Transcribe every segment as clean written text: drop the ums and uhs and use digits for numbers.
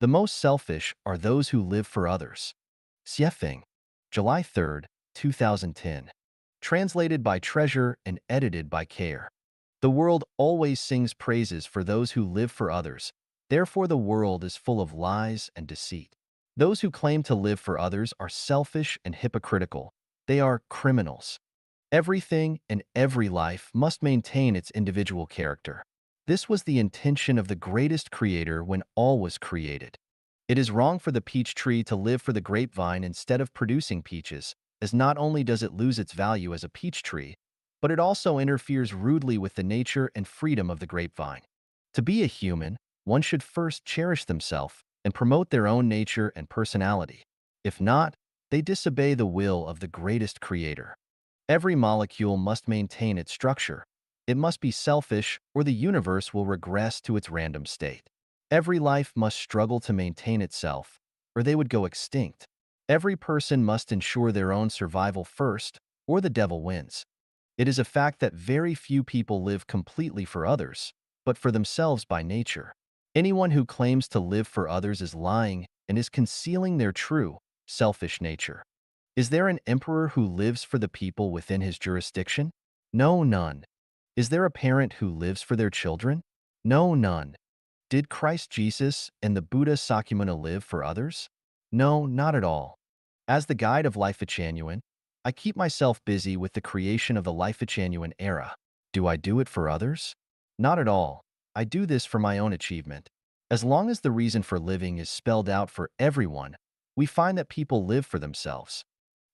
The most selfish are those who live for others. Xiefeng, July 3rd, 2010. Translated by Treasure and edited by Care. The world always sings praises for those who live for others. Therefore, the world is full of lies and deceit. Those who claim to live for others are selfish and hypocritical. They are criminals. Everything and every life must maintain its individual character. This was the intention of the greatest creator when all was created. It is wrong for the peach tree to live for the grapevine instead of producing peaches, as not only does it lose its value as a peach tree, but it also interferes rudely with the nature and freedom of the grapevine. To be a human, one should first cherish themselves and promote their own nature and personality. If not, they disobey the will of the greatest creator. Every molecule must maintain its structure. It must be selfish, or the universe will regress to its random state. Every life must struggle to maintain itself, or they would go extinct. Every person must ensure their own survival first, or the devil wins. It is a fact that very few people live completely for others, but for themselves by nature. Anyone who claims to live for others is lying and is concealing their true, selfish nature. Is there an emperor who lives for the people within his jurisdiction? No, none. Is there a parent who lives for their children? No, none. Did Christ Jesus and the Buddha Sakyamuni live for others? No, not at all. As the guide of Life Genuine, I keep myself busy with the creation of the Life Genuine era. Do I do it for others? Not at all. I do this for my own achievement. As long as the reason for living is spelled out for everyone, we find that people live for themselves.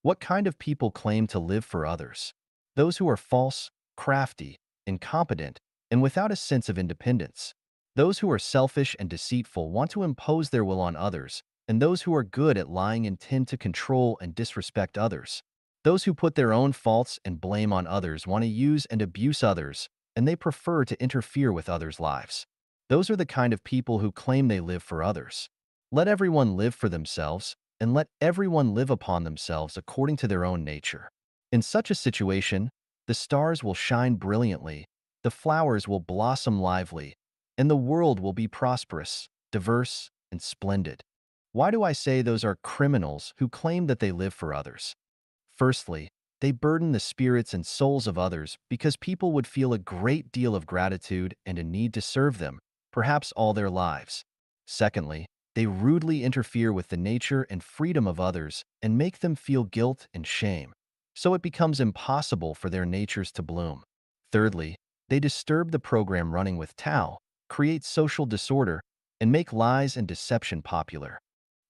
What kind of people claim to live for others? Those who are false, crafty, incompetent, and without a sense of independence. Those who are selfish and deceitful want to impose their will on others, and those who are good at lying intend to control and disrespect others. Those who put their own faults and blame on others want to use and abuse others, and they prefer to interfere with others' lives. Those are the kind of people who claim they live for others. Let everyone live for themselves, and let everyone live upon themselves according to their own nature. In such a situation, the stars will shine brilliantly, the flowers will blossom lively, and the world will be prosperous, diverse, and splendid. Why do I say those are criminals who claim that they live for others? Firstly, they burden the spirits and souls of others because people would feel a great deal of gratitude and a need to serve them, perhaps all their lives. Secondly, they rudely interfere with the nature and freedom of others and make them feel guilt and shame, so it becomes impossible for their natures to bloom. Thirdly, they disturb the program running with Tao, create social disorder, and make lies and deception popular.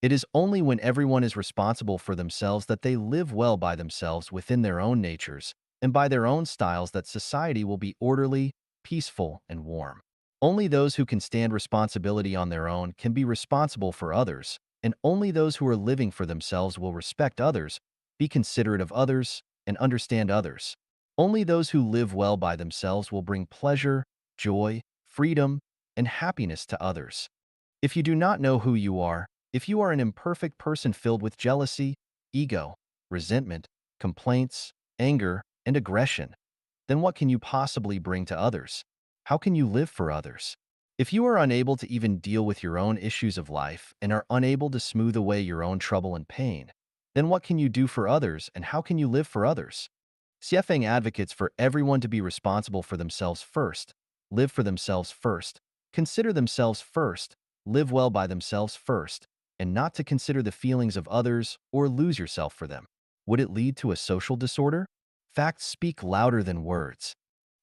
It is only when everyone is responsible for themselves that they live well by themselves within their own natures and by their own styles that society will be orderly, peaceful, and warm. Only those who can stand responsibility on their own can be responsible for others, and only those who are living for themselves will respect others, be considerate of others, and understand others. Only those who live well by themselves will bring pleasure, joy, freedom, and happiness to others. If you do not know who you are, if you are an imperfect person filled with jealousy, ego, resentment, complaints, anger, and aggression, then what can you possibly bring to others? How can you live for others? If you are unable to even deal with your own issues of life and are unable to smooth away your own trouble and pain, then what can you do for others and how can you live for others? Xiefeng advocates for everyone to be responsible for themselves first, live for themselves first, consider themselves first, live well by themselves first, and not to consider the feelings of others or lose yourself for them. Would it lead to a social disorder? Facts speak louder than words.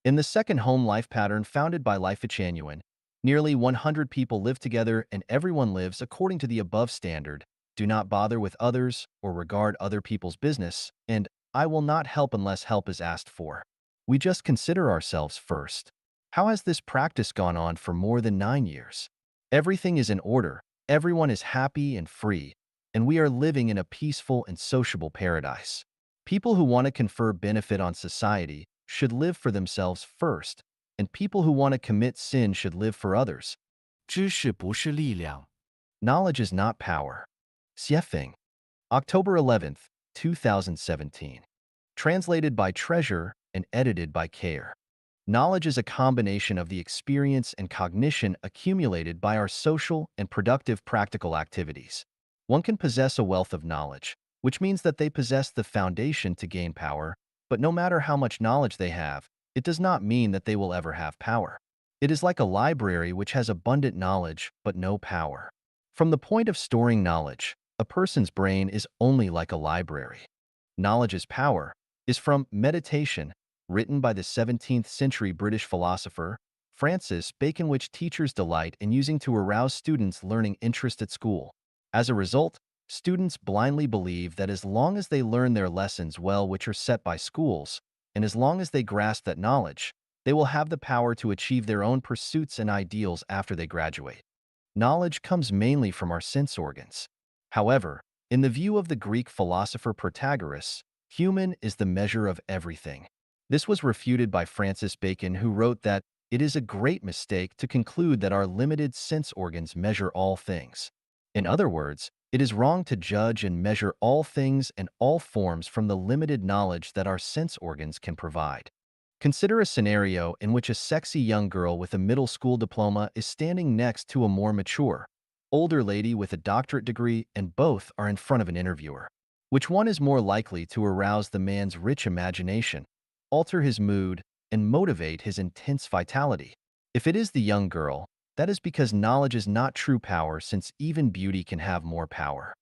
In the second home life pattern founded by Life Genuine, nearly 100 people live together and everyone lives according to the above standard. Do not bother with others or regard other people's business, and I will not help unless help is asked for. We just consider ourselves first. How has this practice gone on for more than 9 years? Everything is in order, everyone is happy and free, and we are living in a peaceful and sociable paradise. People who want to confer benefit on society should live for themselves first, and people who want to commit sin should live for others. 知识不是力量。Knowledge is not power. Xiefeng, October 11th, 2017. Translated by Treasure and edited by Care. Knowledge is a combination of the experience and cognition accumulated by our social and productive practical activities. One can possess a wealth of knowledge, which means that they possess the foundation to gain power, but no matter how much knowledge they have, it does not mean that they will ever have power. It is like a library which has abundant knowledge but no power. From the point of storing knowledge, a person's brain is only like a library. Knowledge is power is from Meditation, written by the 17th century British philosopher Francis Bacon, which teachers delight in using to arouse students' learning interest at school. As a result, students blindly believe that as long as they learn their lessons well, which are set by schools, and as long as they grasp that knowledge, they will have the power to achieve their own pursuits and ideals after they graduate. Knowledge comes mainly from our sense organs. However, in the view of the Greek philosopher Protagoras, human is the measure of everything. This was refuted by Francis Bacon, who wrote that it is a great mistake to conclude that our limited sense organs measure all things. In other words, it is wrong to judge and measure all things and all forms from the limited knowledge that our sense organs can provide. Consider a scenario in which a sexy young girl with a middle school diploma is standing next to a more mature, older lady with a doctorate degree, and both are in front of an interviewer. Which one is more likely to arouse the man's rich imagination, alter his mood, and motivate his intense vitality? If it is the young girl, that is because knowledge is not true power, since even beauty can have more power.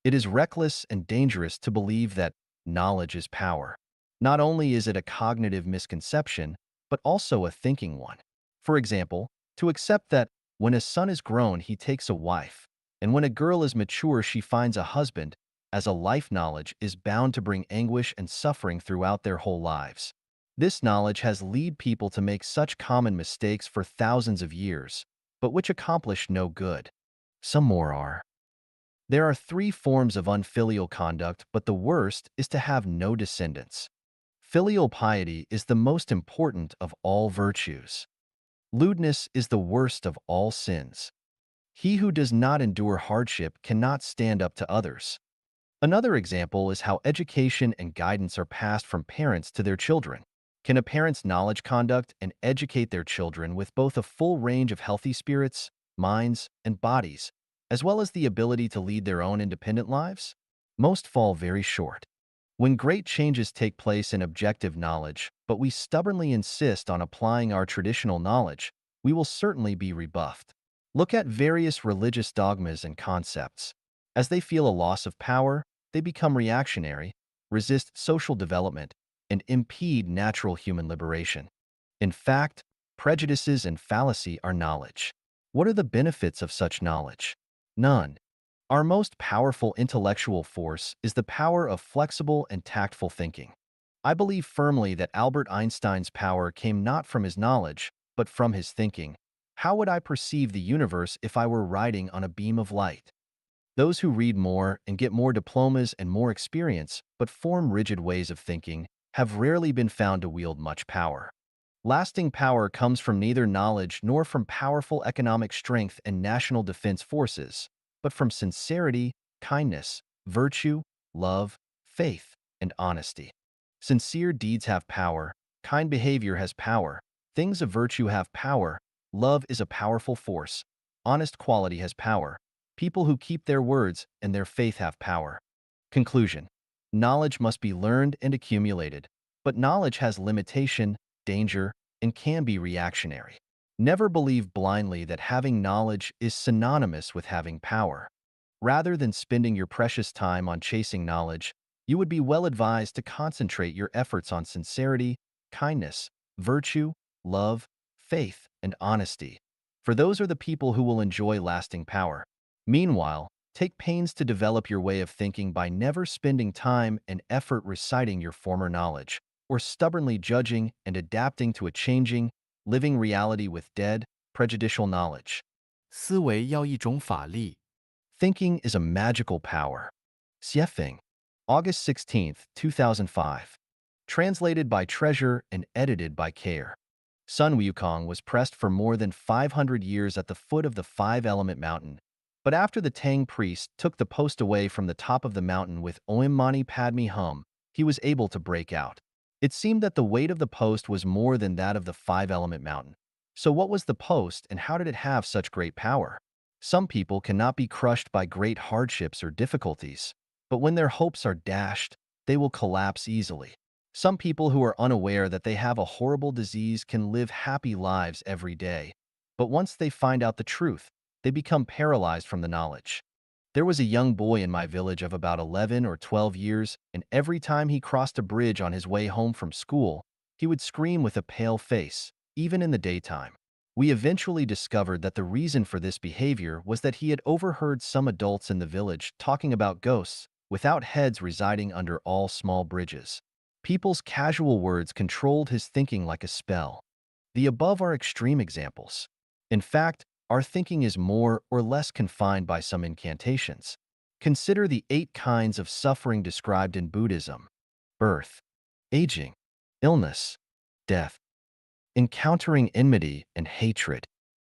It is reckless and dangerous to believe that knowledge is power. Not only is it a cognitive misconception, but also a thinking one. For example, to accept that when a son is grown, he takes a wife, and when a girl is mature, she finds a husband, as a life knowledge is bound to bring anguish and suffering throughout their whole lives. This knowledge has led people to make such common mistakes for thousands of years, but which accomplish no good. Some more are. There are three forms of unfilial conduct, but the worst is to have no descendants. Filial piety is the most important of all virtues. Lewdness is the worst of all sins. He who does not endure hardship cannot stand up to others. Another example is how education and guidance are passed from parents to their children. Can a parent's knowledge conduct and educate their children with both a full range of healthy spirits, minds, and bodies, as well as the ability to lead their own independent lives? Most fall very short. When great changes take place in objective knowledge, but we stubbornly insist on applying our traditional knowledge, we will certainly be rebuffed. Look at various religious dogmas and concepts. As they feel a loss of power, they become reactionary, resist social development, and impede natural human liberation. In fact, prejudices and fallacy are knowledge. What are the benefits of such knowledge? None. Our most powerful intellectual force is the power of flexible and tactful thinking. I believe firmly that Albert Einstein's power came not from his knowledge, but from his thinking. How would I perceive the universe if I were riding on a beam of light? Those who read more and get more diplomas and more experience, but form rigid ways of thinking, have rarely been found to wield much power. Lasting power comes from neither knowledge nor from powerful economic strength and national defense forces, but from sincerity, kindness, virtue, love, faith, and honesty. Sincere deeds have power, kind behavior has power, things of virtue have power, love is a powerful force, honest quality has power, people who keep their words and their faith have power. Conclusion. Knowledge must be learned and accumulated, but knowledge has limitation, danger, and can be reactionary. Never believe blindly that having knowledge is synonymous with having power. Rather than spending your precious time on chasing knowledge, you would be well advised to concentrate your efforts on sincerity, kindness, virtue, love, faith, and honesty. For those are the people who will enjoy lasting power. Meanwhile, take pains to develop your way of thinking by never spending time and effort reciting your former knowledge, or stubbornly judging and adapting to a changing, living reality with dead, prejudicial knowledge. 思维要一种法力，Thinking is a magical power. Xiefeng, August 16, 2005. Translated by Treasure and edited by Care. Sun Wukong was pressed for more than 500 years at the foot of the Five-Element Mountain, but after the Tang priest took the post away from the top of the mountain with Om Mani Padme Hum, he was able to break out. It seemed that the weight of the post was more than that of the five-element mountain. So what was the post, and how did it have such great power? Some people cannot be crushed by great hardships or difficulties, but when their hopes are dashed, they will collapse easily. Some people who are unaware that they have a horrible disease can live happy lives every day, but once they find out the truth, they become paralyzed from the knowledge. There was a young boy in my village of about 11 or 12 years, and every time he crossed a bridge on his way home from school, he would scream with a pale face, even in the daytime. We eventually discovered that the reason for this behavior was that he had overheard some adults in the village talking about ghosts without heads residing under all small bridges. People's casual words controlled his thinking like a spell. The above are extreme examples. In fact, our thinking is more or less confined by some incantations. Consider the 8 kinds of suffering described in Buddhism: birth, aging, illness, death, encountering enmity and hatred,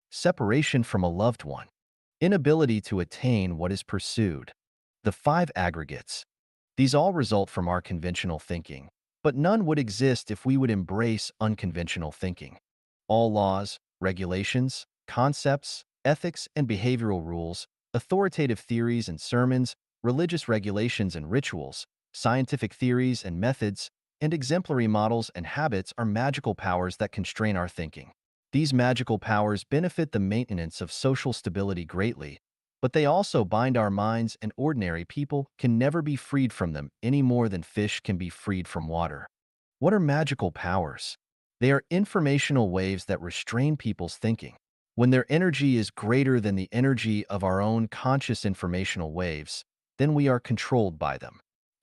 separation from a loved one, inability to attain what is pursued. The 5 aggregates. These all result from our conventional thinking, but none would exist if we would embrace unconventional thinking. All laws, regulations, concepts, ethics and behavioral rules, authoritative theories and sermons, religious regulations and rituals, scientific theories and methods, and exemplary models and habits are magical powers that constrain our thinking. These magical powers benefit the maintenance of social stability greatly, but they also bind our minds, and ordinary people can never be freed from them any more than fish can be freed from water. What are magical powers? They are informational waves that restrain people's thinking. When their energy is greater than the energy of our own conscious informational waves, then we are controlled by them.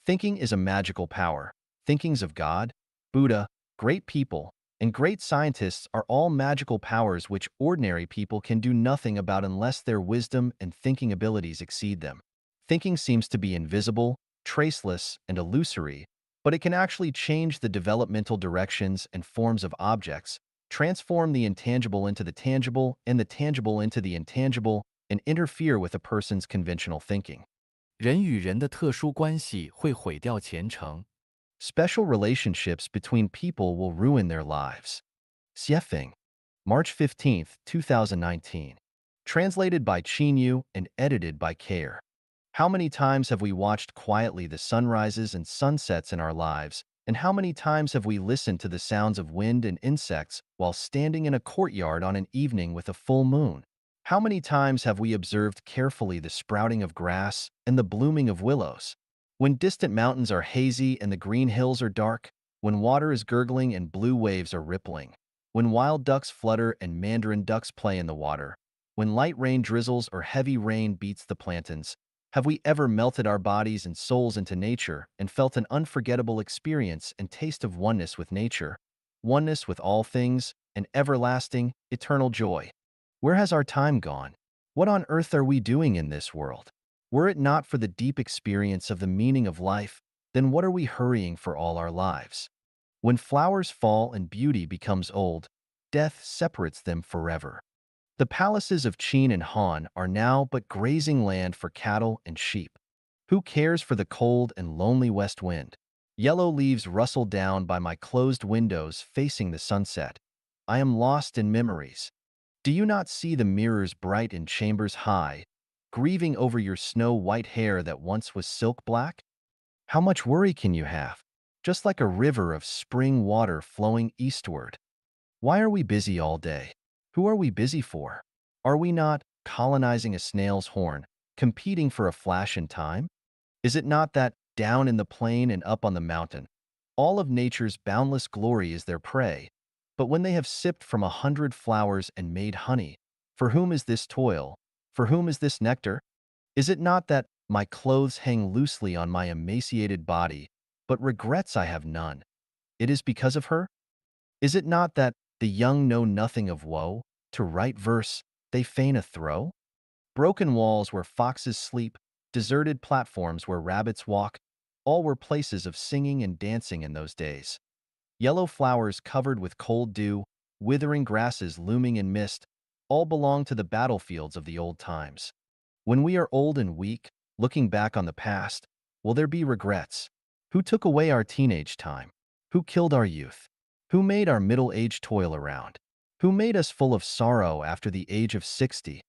Thinking is a magical power. Thinkings of God, Buddha, great people, and great scientists are all magical powers which ordinary people can do nothing about unless their wisdom and thinking abilities exceed them. Thinking seems to be invisible, traceless, and illusory, but it can actually change the developmental directions and forms of objects, transform the intangible into the tangible and the tangible into the intangible, and interfere with a person's conventional thinking. 人与人的特殊关系会毁掉前程。Special relationships between people will ruin their lives. Xiefeng, March 15, 2019. Translated by Qinyu and edited by Care. How many times have we watched quietly the sunrises and sunsets in our lives, and how many times have we listened to the sounds of wind and insects while standing in a courtyard on an evening with a full moon? How many times have we observed carefully the sprouting of grass and the blooming of willows? When distant mountains are hazy and the green hills are dark, when water is gurgling and blue waves are rippling, when wild ducks flutter and mandarin ducks play in the water, when light rain drizzles or heavy rain beats the plantains, have we ever melted our bodies and souls into nature and felt an unforgettable experience and taste of oneness with nature, oneness with all things, and everlasting, eternal joy? Where has our time gone? What on earth are we doing in this world? Were it not for the deep experience of the meaning of life, then what are we hurrying for all our lives? When flowers fall and beauty becomes old, death separates them forever. The palaces of Qin and Han are now but grazing land for cattle and sheep. Who cares for the cold and lonely west wind? Yellow leaves rustle down by my closed windows facing the sunset. I am lost in memories. Do you not see the mirrors bright in chambers high, grieving over your snow-white hair that once was silk black? How much worry can you have? Just like a river of spring water flowing eastward. Why are we busy all day? Who are we busy for? Are we not colonizing a snail's horn, competing for a flash in time? Is it not that, down in the plain and up on the mountain, all of nature's boundless glory is their prey? But when they have sipped from 100 flowers and made honey, for whom is this toil? For whom is this nectar? Is it not that my clothes hang loosely on my emaciated body, but regrets I have none? It is because of her? Is it not that the young know nothing of woe? To write verse, they feign a throw? Broken walls where foxes sleep, deserted platforms where rabbits walk, all were places of singing and dancing in those days. Yellow flowers covered with cold dew, withering grasses looming in mist, all belong to the battlefields of the old times. When we are old and weak, looking back on the past, will there be regrets? Who took away our teenage time? Who killed our youth? Who made our middle age toil around? Who made us full of sorrow after the age of 60?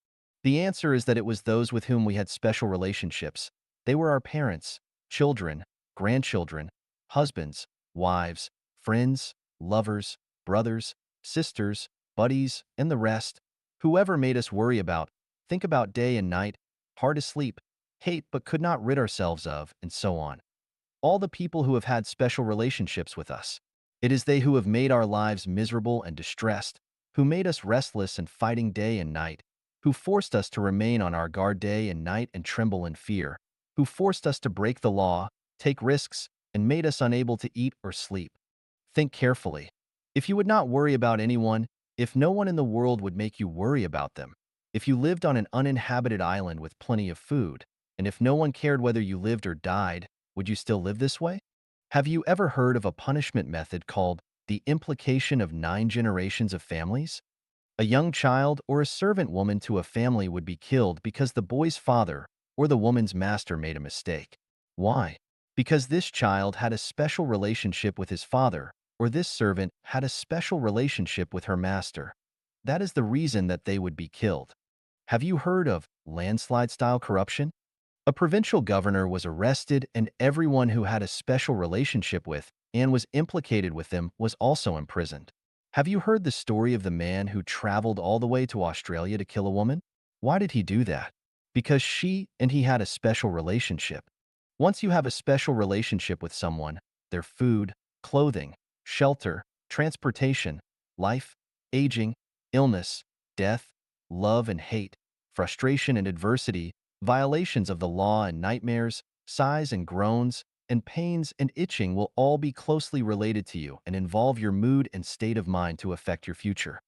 The answer is that it was those with whom we had special relationships. They were our parents, children, grandchildren, husbands, wives, friends, lovers, brothers, sisters, buddies, and the rest. Whoever made us worry about, think about day and night, hard to sleep, hate but could not rid ourselves of, and so on. All the people who have had special relationships with us. It is they who have made our lives miserable and distressed, who made us restless and fighting day and night, who forced us to remain on our guard day and night and tremble in fear, who forced us to break the law, take risks, and made us unable to eat or sleep. Think carefully. If you would not worry about anyone, if no one in the world would make you worry about them, if you lived on an uninhabited island with plenty of food, and if no one cared whether you lived or died, would you still live this way? Have you ever heard of a punishment method called the implication of 9 generations of families? A young child or a servant woman to a family would be killed because the boy's father or the woman's master made a mistake. Why? Because this child had a special relationship with his father, or this servant had a special relationship with her master. That is the reason that they would be killed. Have you heard of landslide-style corruption? A provincial governor was arrested and everyone who had a special relationship with and was implicated with them was also imprisoned. Have you heard the story of the man who traveled all the way to Australia to kill a woman? Why did he do that? Because she and he had a special relationship. Once you have a special relationship with someone, their food, clothing, shelter, transportation, life, aging, illness, death, love and hate, frustration and adversity, violations of the law and nightmares, sighs and groans, and pains and itching will all be closely related to you and involve your mood and state of mind to affect your future.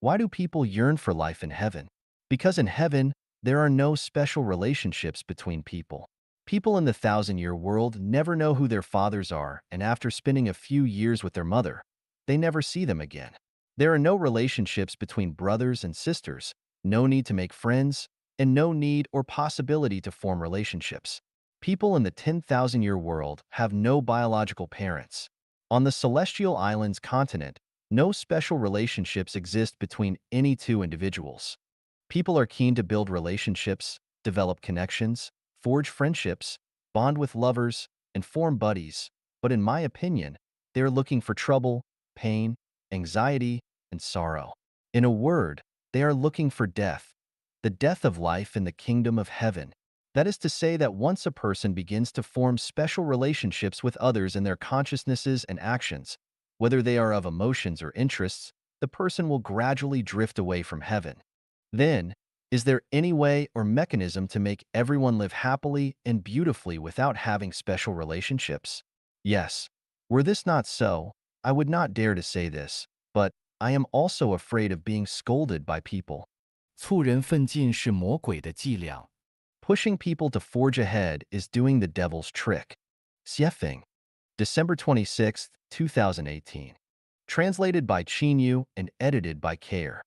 Why do people yearn for life in heaven? Because in heaven, there are no special relationships between people. People in the thousand-year world never know who their fathers are, and after spending a few years with their mother, they never see them again. There are no relationships between brothers and sisters, no need to make friends, and no need or possibility to form relationships. People in the 10,000-year world have no biological parents. On the celestial islands continent, no special relationships exist between any two individuals. People are keen to build relationships, develop connections, forge friendships, bond with lovers, and form buddies, but in my opinion, they are looking for trouble, pain, anxiety, and sorrow. In a word, they are looking for death, the death of life in the kingdom of heaven. That is to say that once a person begins to form special relationships with others in their consciousnesses and actions, whether they are of emotions or interests, the person will gradually drift away from heaven. Then, is there any way or mechanism to make everyone live happily and beautifully without having special relationships? Yes. Were this not so, I would not dare to say this, but I am also afraid of being scolded by people. 促人奋进是魔鬼的伎俩。Pushing people to forge ahead is doing the devil's trick. Xiefeng, December 26, 2018. Translated by Qin Yu and edited by Care.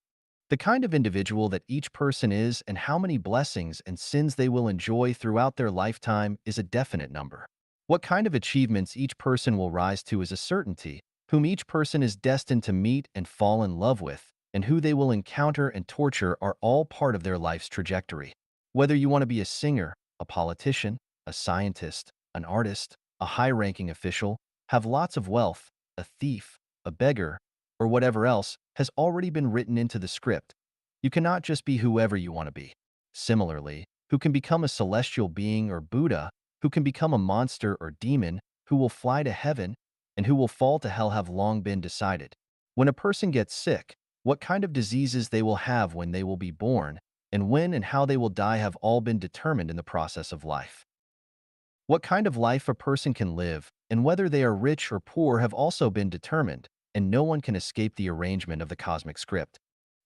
The kind of individual that each person is and how many blessings and sins they will enjoy throughout their lifetime is a definite number. What kind of achievements each person will rise to is a certainty, whom each person is destined to meet and fall in love with, and who they will encounter and torture are all part of their life's trajectory. Whether you want to be a singer, a politician, a scientist, an artist, a high-ranking official, have lots of wealth, a thief, a beggar, or whatever else has already been written into the script. You cannot just be whoever you want to be. Similarly, who can become a celestial being or Buddha, who can become a monster or demon, who will fly to heaven, and who will fall to hell have long been decided. When a person gets sick, what kind of diseases they will have when they will be born, and when and how they will die have all been determined in the process of life. What kind of life a person can live, and whether they are rich or poor have also been determined, and no one can escape the arrangement of the cosmic script.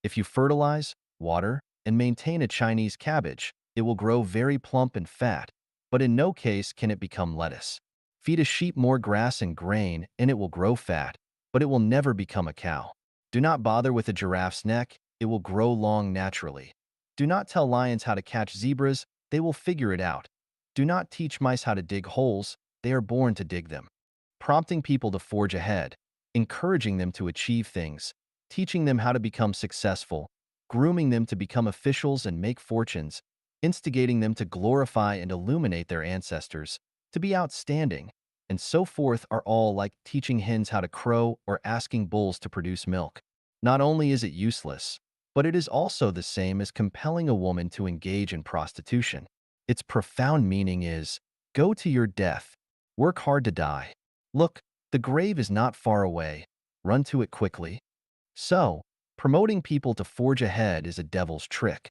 If you fertilize, water, and maintain a Chinese cabbage, it will grow very plump and fat, but in no case can it become lettuce. Feed a sheep more grass and grain, and it will grow fat, but it will never become a cow. Do not bother with a giraffe's neck, it will grow long naturally. Do not tell lions how to catch zebras, they will figure it out. Do not teach mice how to dig holes, they are born to dig them. prompting people to forge ahead, encouraging them to achieve things, teaching them how to become successful, grooming them to become officials and make fortunes, instigating them to glorify and illuminate their ancestors, to be outstanding, and so forth are all like teaching hens how to crow or asking bulls to produce milk. Not only is it useless, but it is also the same as compelling a woman to engage in prostitution. Its profound meaning is, go to your death, work hard to die. Look, the grave is not far away, run to it quickly. So, promoting people to forge ahead is a devil's trick.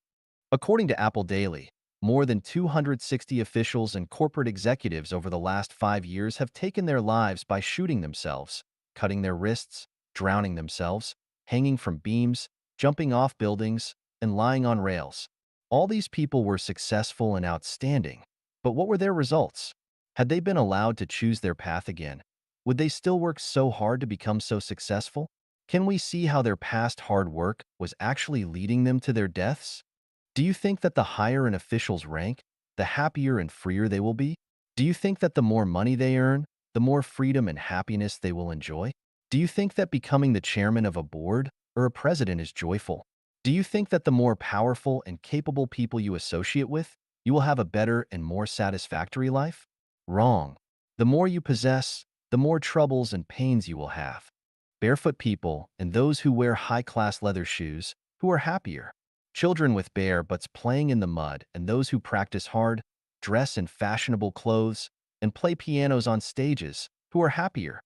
According to Apple Daily, more than 260 officials and corporate executives over the last 5 years have taken their lives by shooting themselves, cutting their wrists, drowning themselves, hanging from beams, jumping off buildings, and lying on rails. All these people were successful and outstanding. But what were their results? Had they been allowed to choose their path again, would they still work so hard to become so successful? Can we see how their past hard work was actually leading them to their deaths? Do you think that the higher an official's rank, the happier and freer they will be? Do you think that the more money they earn, the more freedom and happiness they will enjoy? Do you think that becoming the chairman of a board or a president is joyful? Do you think that the more powerful and capable people you associate with, you will have a better and more satisfactory life? Wrong. The more you possess, the more troubles and pains you will have. Barefoot people and those who wear high-class leather shoes, who are happier? Children with bare butts playing in the mud and those who practice hard, dress in fashionable clothes, and play pianos on stages, who are happier?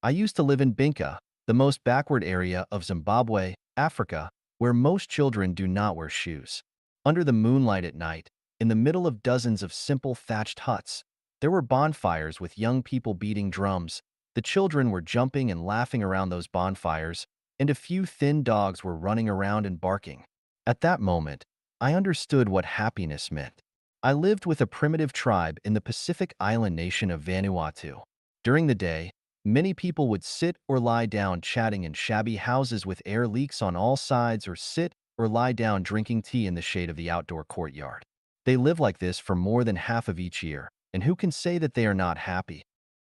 I used to live in Binka, the most backward area of Zimbabwe, Africa, where most children do not wear shoes. Under the moonlight at night, in the middle of dozens of simple thatched huts, there were bonfires with young people beating drums. The children were jumping and laughing around those bonfires, and a few thin dogs were running around and barking. At that moment, I understood what happiness meant. I lived with a primitive tribe in the Pacific island nation of Vanuatu. During the day, many people would sit or lie down chatting in shabby houses with air leaks on all sides or sit or lie down drinking tea in the shade of the outdoor courtyard. They live like this for more than half of each year, and who can say that they are not happy?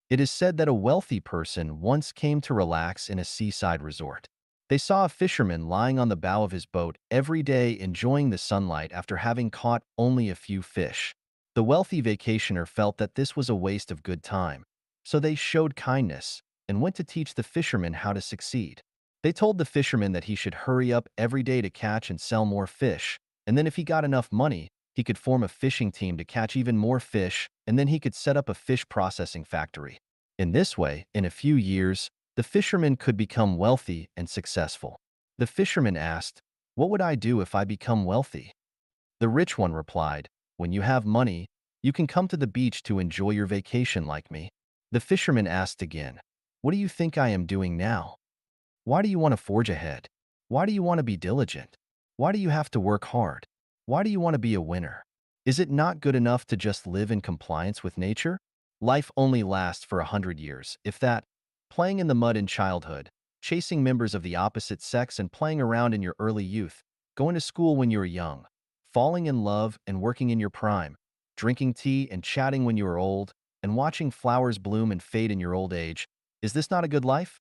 It is said that a wealthy person once came to relax in a seaside resort. They saw a fisherman lying on the bow of his boat every day enjoying the sunlight after having caught only a few fish. The wealthy vacationer felt that this was a waste of good time, so they showed kindness and went to teach the fisherman how to succeed. They told the fisherman that he should hurry up every day to catch and sell more fish, and then if he got enough money, he could form a fishing team to catch even more fish, and then he could set up a fish processing factory. In this way, in a few years, the fisherman could become wealthy and successful. The fisherman asked, "What would I do if I become wealthy?" The rich one replied, "When you have money, you can come to the beach to enjoy your vacation like me." The fisherman asked again, "What do you think I am doing now? Why do you want to forge ahead? Why do you want to be diligent? Why do you have to work hard? Why do you want to be a winner? Is it not good enough to just live in compliance with nature? Life only lasts for 100 years, if that. Playing in the mud in childhood, chasing members of the opposite sex and playing around in your early youth, going to school when you were young, falling in love and working in your prime, drinking tea and chatting when you are old, and watching flowers bloom and fade in your old age. Is this not a good life?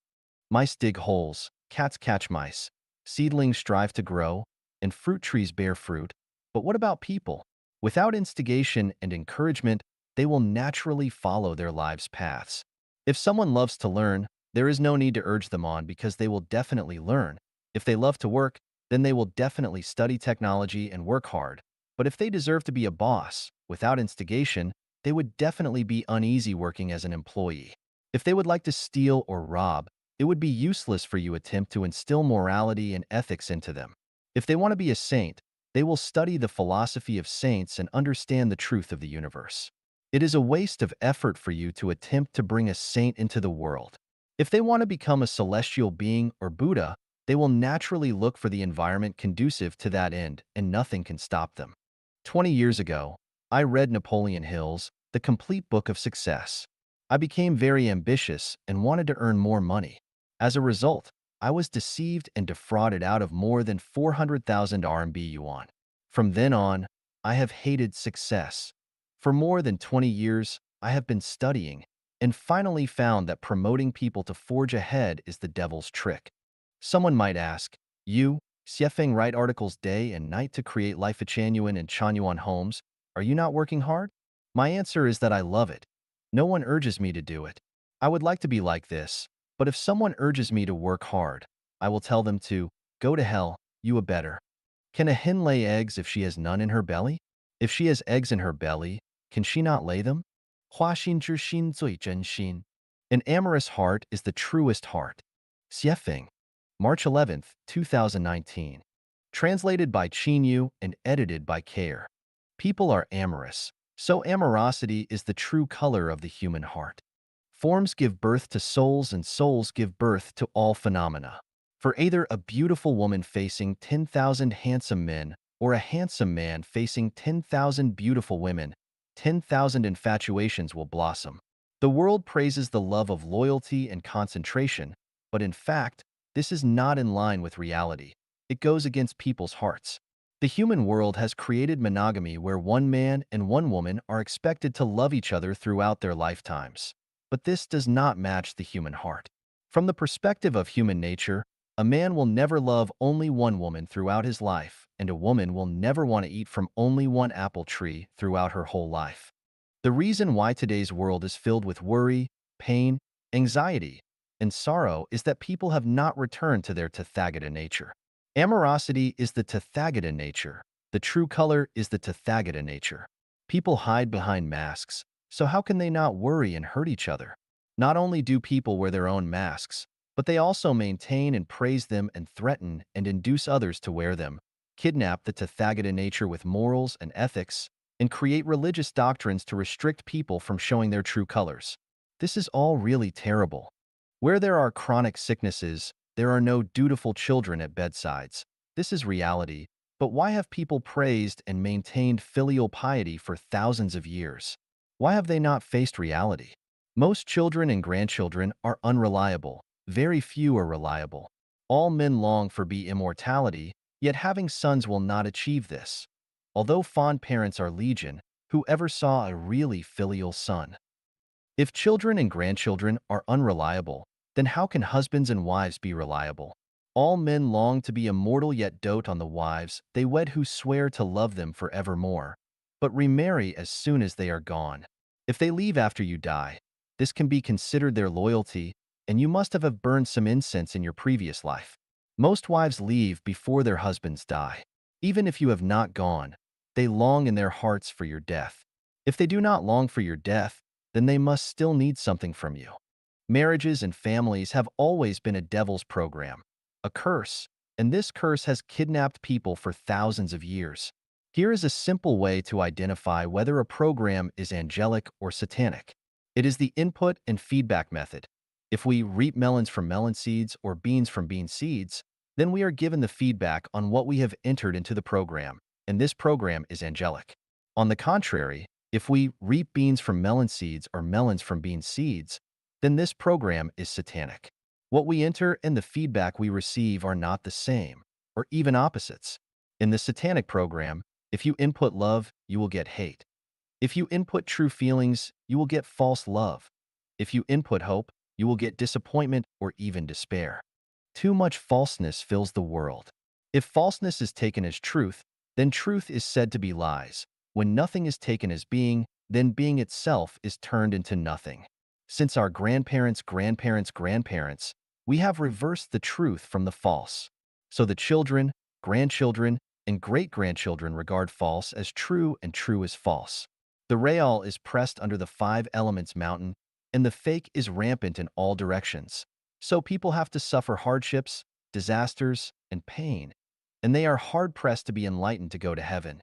Mice dig holes, cats catch mice, seedlings strive to grow, and fruit trees bear fruit. But what about people? Without instigation and encouragement, they will naturally follow their lives' paths. If someone loves to learn, there is no need to urge them on because they will definitely learn. If they love to work, then they will definitely study technology and work hard. But if they deserve to be a boss, without instigation, they would definitely be uneasy working as an employee. If they would like to steal or rob, it would be useless for you attempt to instill morality and ethics into them. If they want to be a saint, they will study the philosophy of saints and understand the truth of the universe. It is a waste of effort for you to attempt to bring a saint into the world. If they want to become a celestial being or Buddha, they will naturally look for the environment conducive to that end, and nothing can stop them. 20 years ago, I read Napoleon Hill's The Complete Book of Success. I became very ambitious and wanted to earn more money. As a result, I was deceived and defrauded out of more than 400,000 RMB yuan. From then on, I have hated success. For more than 20 years, I have been studying, and finally found that promoting people to forge ahead is the devil's trick. Someone might ask, you, Xiefeng, write articles day and night to create Life at Chanyuan and Chanyuan homes. Are you not working hard? My answer is that I love it. No one urges me to do it. I would like to be like this, but if someone urges me to work hard, I will tell them to go to hell, you a better. Can a hen lay eggs if she has none in her belly? If she has eggs in her belly, can she not lay them? 花心之心最真心. An amorous heart is the truest heart. Xiefeng, March 11th, 2019. Translated by Qinyu and edited by Care. People are amorous, so amorosity is the true color of the human heart. Forms give birth to souls and souls give birth to all phenomena. For either a beautiful woman facing 10,000 handsome men or a handsome man facing 10,000 beautiful women, 10,000 infatuations will blossom. The world praises the love of loyalty and concentration, but in fact, this is not in line with reality. It goes against people's hearts. The human world has created monogamy where one man and one woman are expected to love each other throughout their lifetimes. But this does not match the human heart. From the perspective of human nature, a man will never love only one woman throughout his life, and a woman will never want to eat from only one apple tree throughout her whole life. The reason why today's world is filled with worry, pain, anxiety, and sorrow is that people have not returned to their Tathagata nature. Amorosity is the Tathagata nature. The true color is the Tathagata nature. People hide behind masks, so how can they not worry and hurt each other? Not only do people wear their own masks, but they also maintain and praise them and threaten and induce others to wear them, kidnap the Tathagata nature with morals and ethics, and create religious doctrines to restrict people from showing their true colors. This is all really terrible. Where there are chronic sicknesses, there are no dutiful children at bedsides. This is reality, but why have people praised and maintained filial piety for thousands of years? Why have they not faced reality? Most children and grandchildren are unreliable. Very few are reliable. All men long for immortality, yet having sons will not achieve this. Although fond parents are legion, who ever saw a really filial son? If children and grandchildren are unreliable, then how can husbands and wives be reliable? All men long to be immortal yet dote on the wives they wed who swear to love them forevermore, but remarry as soon as they are gone. If they leave after you die, this can be considered their loyalty, and you must have burned some incense in your previous life. Most wives leave before their husbands die. Even if you have not gone, they long in their hearts for your death. If they do not long for your death, then they must still need something from you. Marriages and families have always been a devil's program, a curse, and this curse has kidnapped people for thousands of years. Here is a simple way to identify whether a program is angelic or satanic. It is the input and feedback method. If we reap melons from melon seeds or beans from bean seeds, then we are given the feedback on what we have entered into the program, and this program is angelic. On the contrary, if we reap beans from melon seeds or melons from bean seeds, then this program is satanic. What we enter and the feedback we receive are not the same, or even opposites. In the satanic program, if you input love, you will get hate. If you input true feelings, you will get false love. If you input hope, you will get disappointment or even despair. Too much falseness fills the world. If falseness is taken as truth, then truth is said to be lies. When nothing is taken as being, then being itself is turned into nothing. Since our grandparents, we have reversed the truth from the false. So the children, grandchildren, and great-grandchildren regard false as true and true as false. The real is pressed under the five elements mountain, and the fake is rampant in all directions. So people have to suffer hardships, disasters, and pain, and they are hard-pressed to be enlightened to go to heaven.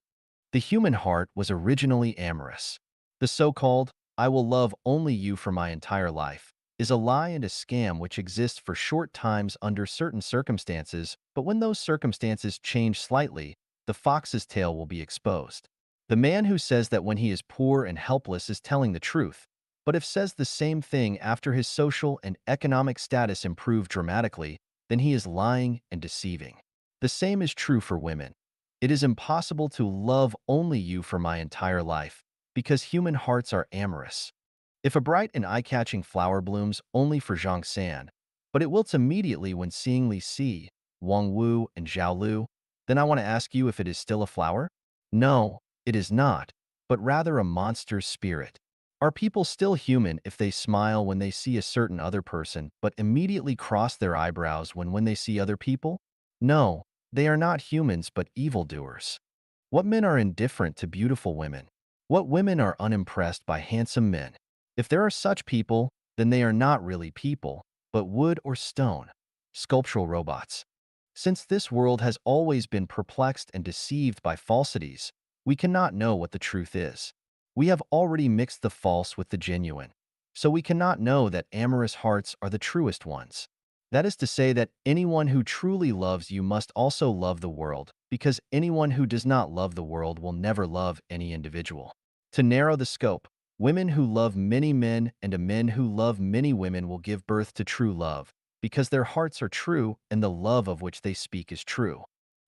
The human heart was originally amorous. The so-called, I will love only you for my entire life, is a lie and a scam which exists for short times under certain circumstances, but when those circumstances change slightly, the fox's tail will be exposed. The man who says that when he is poor and helpless is telling the truth, but if says the same thing after his social and economic status improve dramatically, then he is lying and deceiving. The same is true for women. It is impossible to love only you for my entire life, because human hearts are amorous. If a bright and eye-catching flower blooms only for Zhang San, but it wilts immediately when seeing Li Si, Wang Wu, and Zhao Lu, then I want to ask you if it is still a flower? No, it is not, but rather a monster's spirit. Are people still human if they smile when they see a certain other person, but immediately cross their eyebrows when they see other people? No, they are not humans but evildoers. What men are indifferent to beautiful women? What women are unimpressed by handsome men? If there are such people, then they are not really people, but wood or stone, sculptural robots. Since this world has always been perplexed and deceived by falsities, we cannot know what the truth is. We have already mixed the false with the genuine, so we cannot know that amorous hearts are the truest ones. That is to say that anyone who truly loves you must also love the world, because anyone who does not love the world will never love any individual. To narrow the scope, women who love many men and men who love many women will give birth to true love, because their hearts are true and the love of which they speak is true.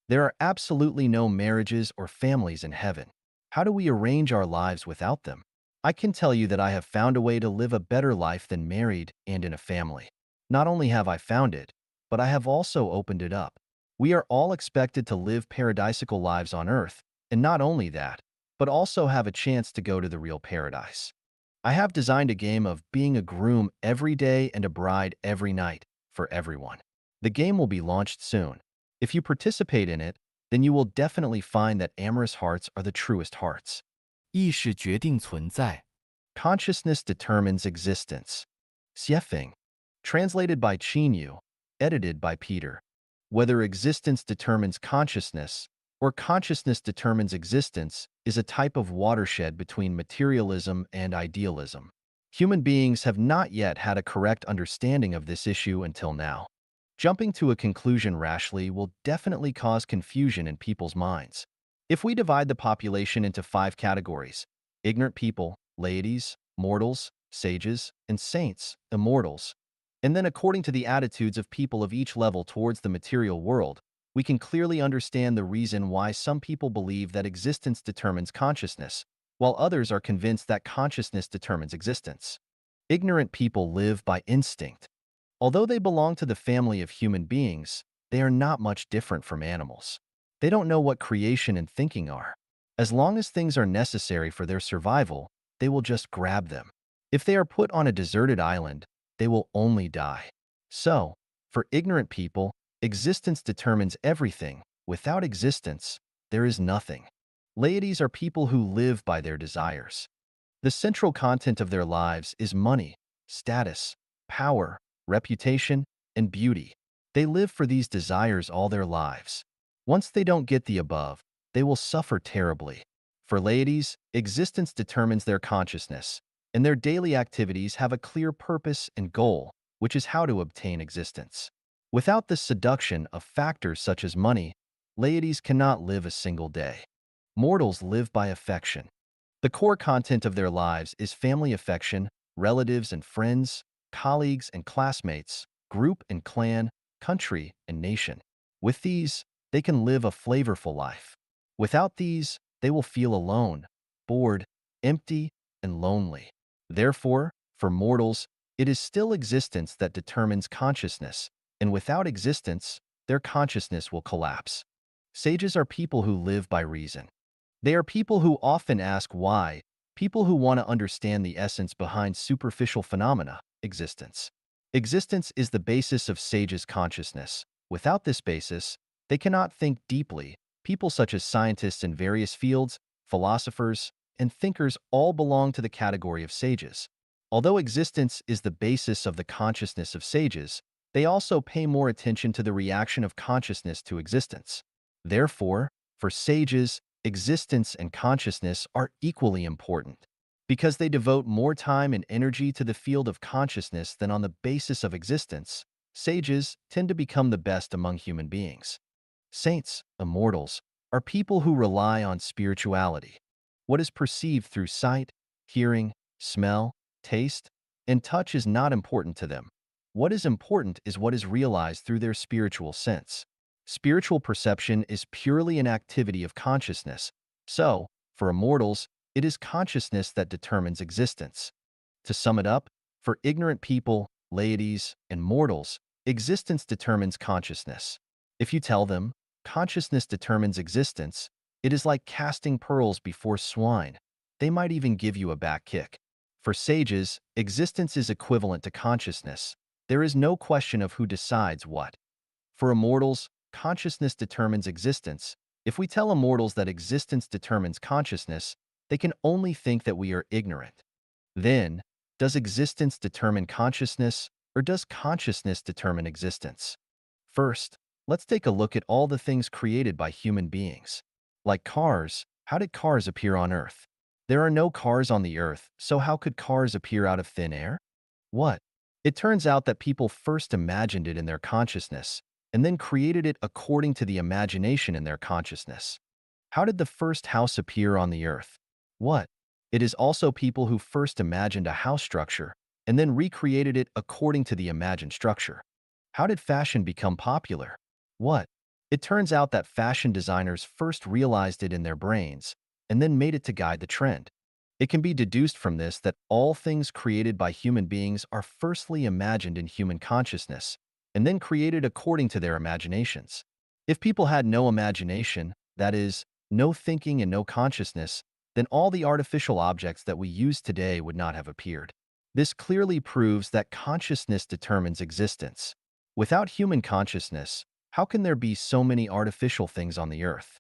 There are absolutely no marriages or families in heaven. How do we arrange our lives without them? I can tell you that I have found a way to live a better life than married and in a family. Not only have I found it, but I have also opened it up. We are all expected to live paradisical lives on earth, and not only that, but also have a chance to go to the real paradise. I have designed a game of being a groom every day and a bride every night for everyone. The game will be launched soon. If you participate in it, then you will definitely find that amorous hearts are the truest hearts. 意识决定存在。Consciousness determines existence. Xiefeng. Translated by Qinyu. Edited by Peter. Whether existence determines consciousness or consciousness determines existence is a type of watershed between materialism and idealism. Human beings have not yet had a correct understanding of this issue until now. Jumping to a conclusion rashly will definitely cause confusion in people's minds. If we divide the population into 5 categories: ignorant people, laities, mortals, sages, and saints, immortals, and then according to the attitudes of people of each level towards the material world, we can clearly understand the reason why some people believe that existence determines consciousness, while others are convinced that consciousness determines existence. Ignorant people live by instinct. Although they belong to the family of human beings, they are not much different from animals. They don't know what creation and thinking are. As long as things are necessary for their survival, they will just grab them. If they are put on a deserted island, they will only die. So, for ignorant people, existence determines everything. Without existence, there is nothing. Laities are people who live by their desires. The central content of their lives is money, status, power, reputation, and beauty. They live for these desires all their lives. Once they don't get the above, they will suffer terribly. For laities, existence determines their consciousness, and their daily activities have a clear purpose and goal, which is how to obtain existence. Without the seduction of factors such as money, laities cannot live a single day. Mortals live by affection. The core content of their lives is family affection, relatives and friends, colleagues and classmates, group and clan, country and nation. With these, they can live a flavorful life. Without these, they will feel alone, bored, empty, and lonely. Therefore, for mortals, it is still existence that determines consciousness, and without existence, their consciousness will collapse. Sages are people who live by reason. They are people who often ask why, people who want to understand the essence behind superficial phenomena, existence. Existence is the basis of sages' consciousness. Without this basis, they cannot think deeply. People such as scientists in various fields, philosophers, and thinkers all belong to the category of sages. Although existence is the basis of the consciousness of sages, they also pay more attention to the reaction of consciousness to existence. Therefore, for sages, existence and consciousness are equally important. Because they devote more time and energy to the field of consciousness than on the basis of existence, sages tend to become the best among human beings. Saints, immortals, are people who rely on spirituality. What is perceived through sight, hearing, smell, taste, and touch is not important to them. What is important is what is realized through their spiritual sense. Spiritual perception is purely an activity of consciousness. So, for immortals, it is consciousness that determines existence. To sum it up, for ignorant people, laities, and mortals, existence determines consciousness. If you tell them, consciousness determines existence, it is like casting pearls before swine. They might even give you a back kick. For sages, existence is equivalent to consciousness. There is no question of who decides what. For immortals, consciousness determines existence. If we tell immortals that existence determines consciousness, they can only think that we are ignorant. Then, does existence determine consciousness, or does consciousness determine existence? First, let's take a look at all the things created by human beings. Like cars, how did cars appear on Earth? There are no cars on the Earth, so how could cars appear out of thin air? What? It turns out that people first imagined it in their consciousness, and then created it according to the imagination in their consciousness. How did the first house appear on the Earth? What? It is also people who first imagined a house structure and then recreated it according to the imagined structure. How did fashion become popular? What? It turns out that fashion designers first realized it in their brains and then made it to guide the trend. It can be deduced from this that all things created by human beings are firstly imagined in human consciousness and then created according to their imaginations. If people had no imagination, that is, no thinking and no consciousness, then all the artificial objects that we use today would not have appeared. This clearly proves that consciousness determines existence. Without human consciousness, how can there be so many artificial things on the earth?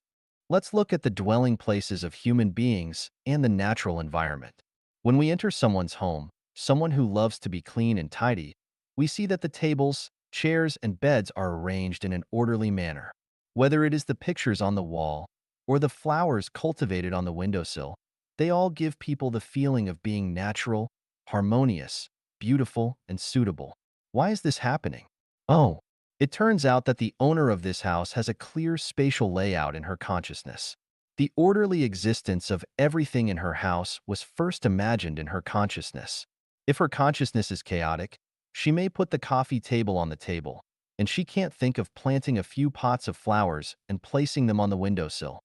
Let's look at the dwelling places of human beings and the natural environment. When we enter someone's home, someone who loves to be clean and tidy, we see that the tables, chairs, and beds are arranged in an orderly manner. Whether it is the pictures on the wall or the flowers cultivated on the windowsill, they all give people the feeling of being natural, harmonious, beautiful, and suitable. Why is this happening? Oh, it turns out that the owner of this house has a clear spatial layout in her consciousness. The orderly existence of everything in her house was first imagined in her consciousness. If her consciousness is chaotic, she may put the coffee table on the table, and she can't think of planting a few pots of flowers and placing them on the windowsill.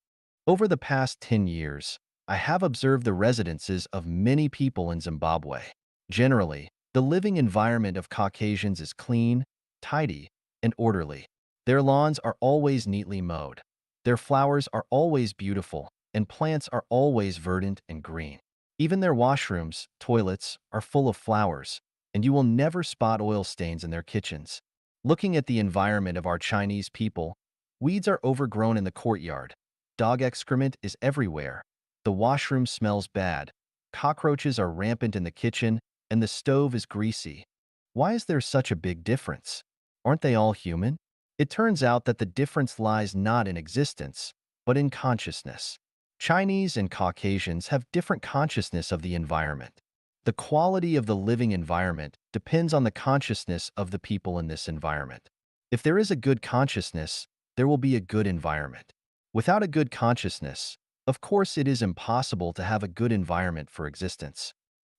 Over the past 10 years, I have observed the residences of many people in Zimbabwe. Generally, the living environment of Caucasians is clean, tidy, and orderly. Their lawns are always neatly mowed. Their flowers are always beautiful, and plants are always verdant and green. Even their washrooms, toilets, are full of flowers, and you will never spot oil stains in their kitchens. Looking at the environment of our Chinese people, weeds are overgrown in the courtyard. Dog excrement is everywhere. The washroom smells bad. Cockroaches are rampant in the kitchen, and the stove is greasy. Why is there such a big difference? Aren't they all human? It turns out that the difference lies not in existence, but in consciousness. Chinese and Caucasians have different consciousness of the environment. The quality of the living environment depends on the consciousness of the people in this environment. If there is a good consciousness, there will be a good environment. Without a good consciousness, of course it is impossible to have a good environment for existence.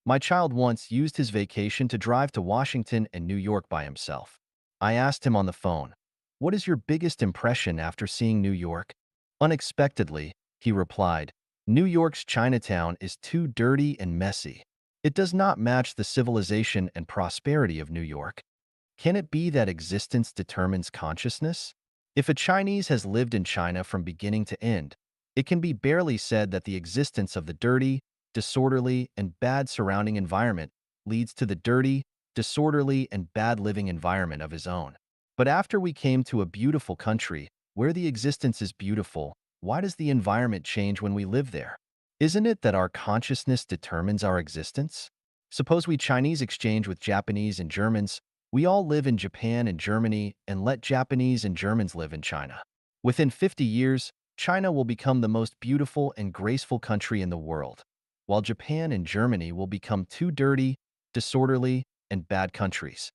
My child once used his vacation to drive to Washington and New York by himself. I asked him on the phone, "What is your biggest impression after seeing New York?" Unexpectedly, he replied, "New York's Chinatown is too dirty and messy. It does not match the civilization and prosperity of New York." Can it be that existence determines consciousness? If a Chinese has lived in China from beginning to end, it can be barely said that the existence of the dirty, disorderly, and bad surrounding environment leads to the dirty, disorderly, and bad living environment of his own. But after we came to a beautiful country, where the existence is beautiful, why does the environment change when we live there? Isn't it that our consciousness determines our existence? Suppose we Chinese exchange with Japanese and Germans. We all live in Japan and Germany and let Japanese and Germans live in China. Within 50 years, China will become the most beautiful and graceful country in the world, while Japan and Germany will become too dirty, disorderly, and bad countries.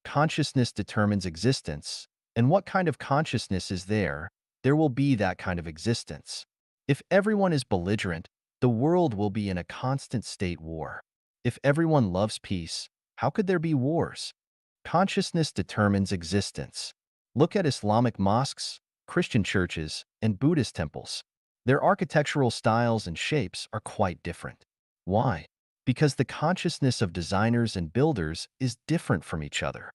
Consciousness determines existence, and what kind of consciousness is there, there will be that kind of existence. If everyone is belligerent, the world will be in a constant state war. If everyone loves peace, how could there be wars? Consciousness determines existence. Look at Islamic mosques, Christian churches, and Buddhist temples. Their architectural styles and shapes are quite different. Why? Because the consciousness of designers and builders is different from each other.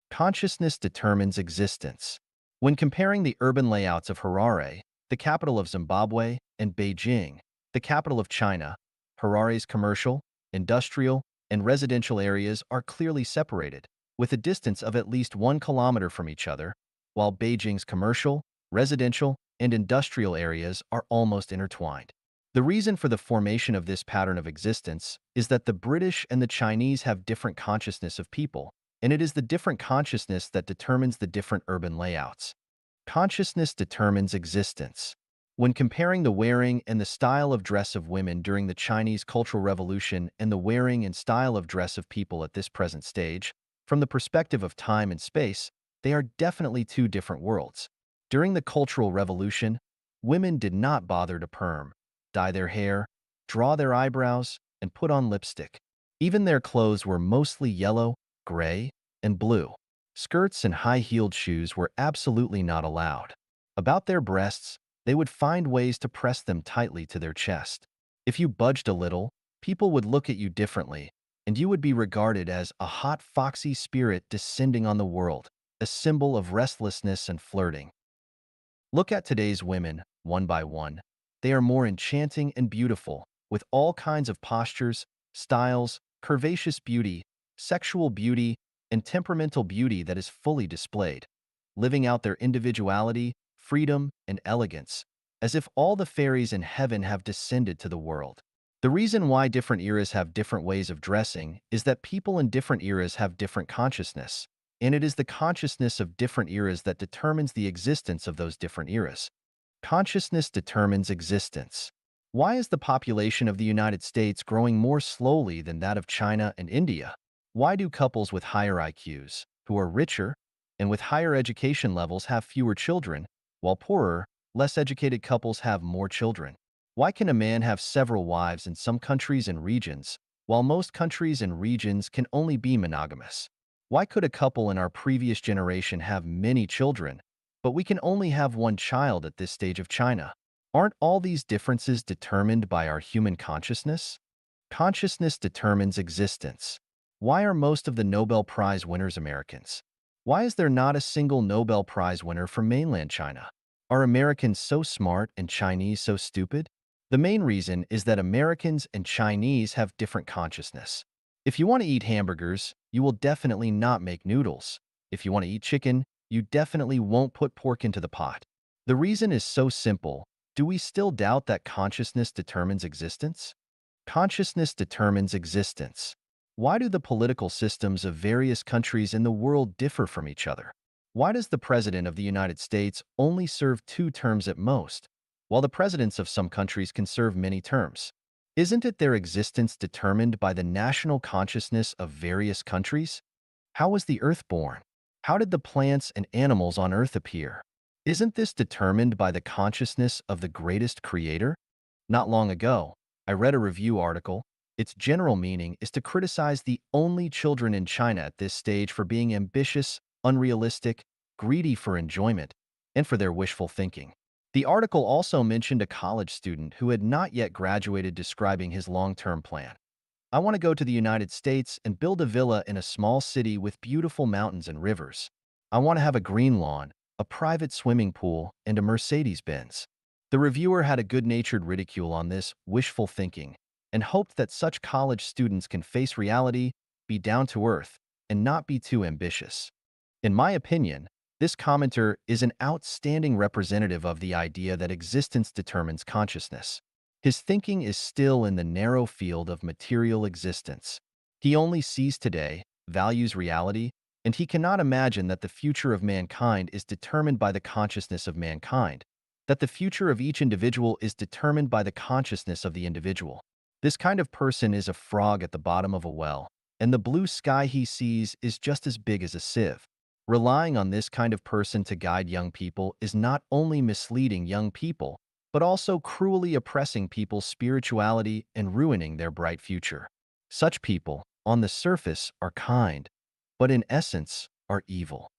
Consciousness determines existence. When comparing the urban layouts of Harare, the capital of Zimbabwe, and Beijing, the capital of China, Harare's commercial, industrial, and residential areas are clearly separated, with a distance of at least 1 kilometer from each other, while Beijing's commercial, residential, and industrial areas are almost intertwined. The reason for the formation of this pattern of existence is that the British and the Chinese have different consciousness of people, and it is the different consciousness that determines the different urban layouts. Consciousness determines existence. When comparing the wearing and the style of dress of women during the Chinese Cultural Revolution and the wearing and style of dress of people at this present stage, from the perspective of time and space, they are definitely two different worlds. During the Cultural Revolution, women did not bother to perm, dye their hair, draw their eyebrows, and put on lipstick. Even their clothes were mostly yellow, gray, and blue. Skirts and high-heeled shoes were absolutely not allowed. About their breasts, they would find ways to press them tightly to their chest. If you budged a little, people would look at you differently, and you would be regarded as a hot, foxy spirit descending on the world, a symbol of restlessness and flirting. Look at today's women, one by one. They are more enchanting and beautiful, with all kinds of postures, styles, curvaceous beauty, sexual beauty, and temperamental beauty that is fully displayed, living out their individuality, freedom, and elegance, as if all the fairies in heaven have descended to the world. The reason why different eras have different ways of dressing is that people in different eras have different consciousness, and it is the consciousness of different eras that determines the existence of those different eras. Consciousness determines existence. Why is the population of the United States growing more slowly than that of China and India? Why do couples with higher IQs, who are richer, and with higher education levels have fewer children, while poorer, less educated couples have more children? Why can a man have several wives in some countries and regions, while most countries and regions can only be monogamous? Why could a couple in our previous generation have many children, but we can only have one child at this stage of China? Aren't all these differences determined by our human consciousness? Consciousness determines existence. Why are most of the Nobel Prize winners Americans? Why is there not a single Nobel Prize winner from mainland China? Are Americans so smart and Chinese so stupid? The main reason is that Americans and Chinese have different consciousness. If you want to eat hamburgers, you will definitely not make noodles. If you want to eat chicken, you definitely won't put pork into the pot. The reason is so simple. Do we still doubt that consciousness determines existence? Consciousness determines existence. Why do the political systems of various countries in the world differ from each other? Why does the President of the United States only serve 2 terms at most, while the presidents of some countries can serve many terms? Isn't it their existence determined by the national consciousness of various countries? How was the Earth born? How did the plants and animals on Earth appear? Isn't this determined by the consciousness of the greatest creator? Not long ago, I read a review article. Its general meaning is to criticize the only children in China at this stage for being ambitious, unrealistic, greedy for enjoyment, and for their wishful thinking. The article also mentioned a college student who had not yet graduated describing his long-term plan. I want to go to the United States and build a villa in a small city with beautiful mountains and rivers. I want to have a green lawn, a private swimming pool, and a Mercedes-Benz. The reviewer had a good-natured ridicule on this wishful thinking and hoped that such college students can face reality, be down to earth, and not be too ambitious. In my opinion, this commenter is an outstanding representative of the idea that existence determines consciousness. His thinking is still in the narrow field of material existence. He only sees today, values reality, and he cannot imagine that the future of mankind is determined by the consciousness of mankind, that the future of each individual is determined by the consciousness of the individual. This kind of person is a frog at the bottom of a well, and the blue sky he sees is just as big as a sieve. Relying on this kind of person to guide young people is not only misleading young people, but also cruelly oppressing people's spirituality and ruining their bright future. Such people, on the surface, are kind, but in essence, are evil.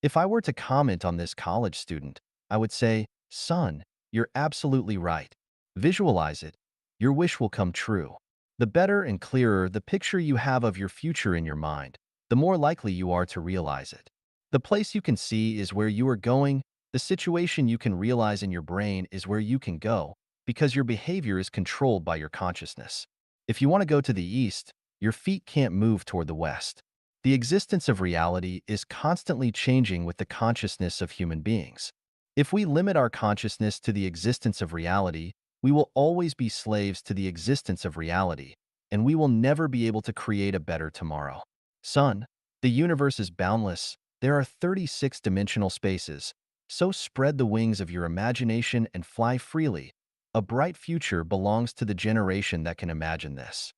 If I were to comment on this college student, I would say, "Son, you're absolutely right. Visualize it. Your wish will come true." The better and clearer the picture you have of your future in your mind, the more likely you are to realize it. The place you can see is where you are going. The situation you can realize in your brain is where you can go, because your behavior is controlled by your consciousness. If you want to go to the east, your feet can't move toward the west. The existence of reality is constantly changing with the consciousness of human beings. If we limit our consciousness to the existence of reality, we will always be slaves to the existence of reality, and we will never be able to create a better tomorrow. Son, the universe is boundless. There are 36-dimensional spaces, so spread the wings of your imagination and fly freely. A bright future belongs to the generation that can imagine this.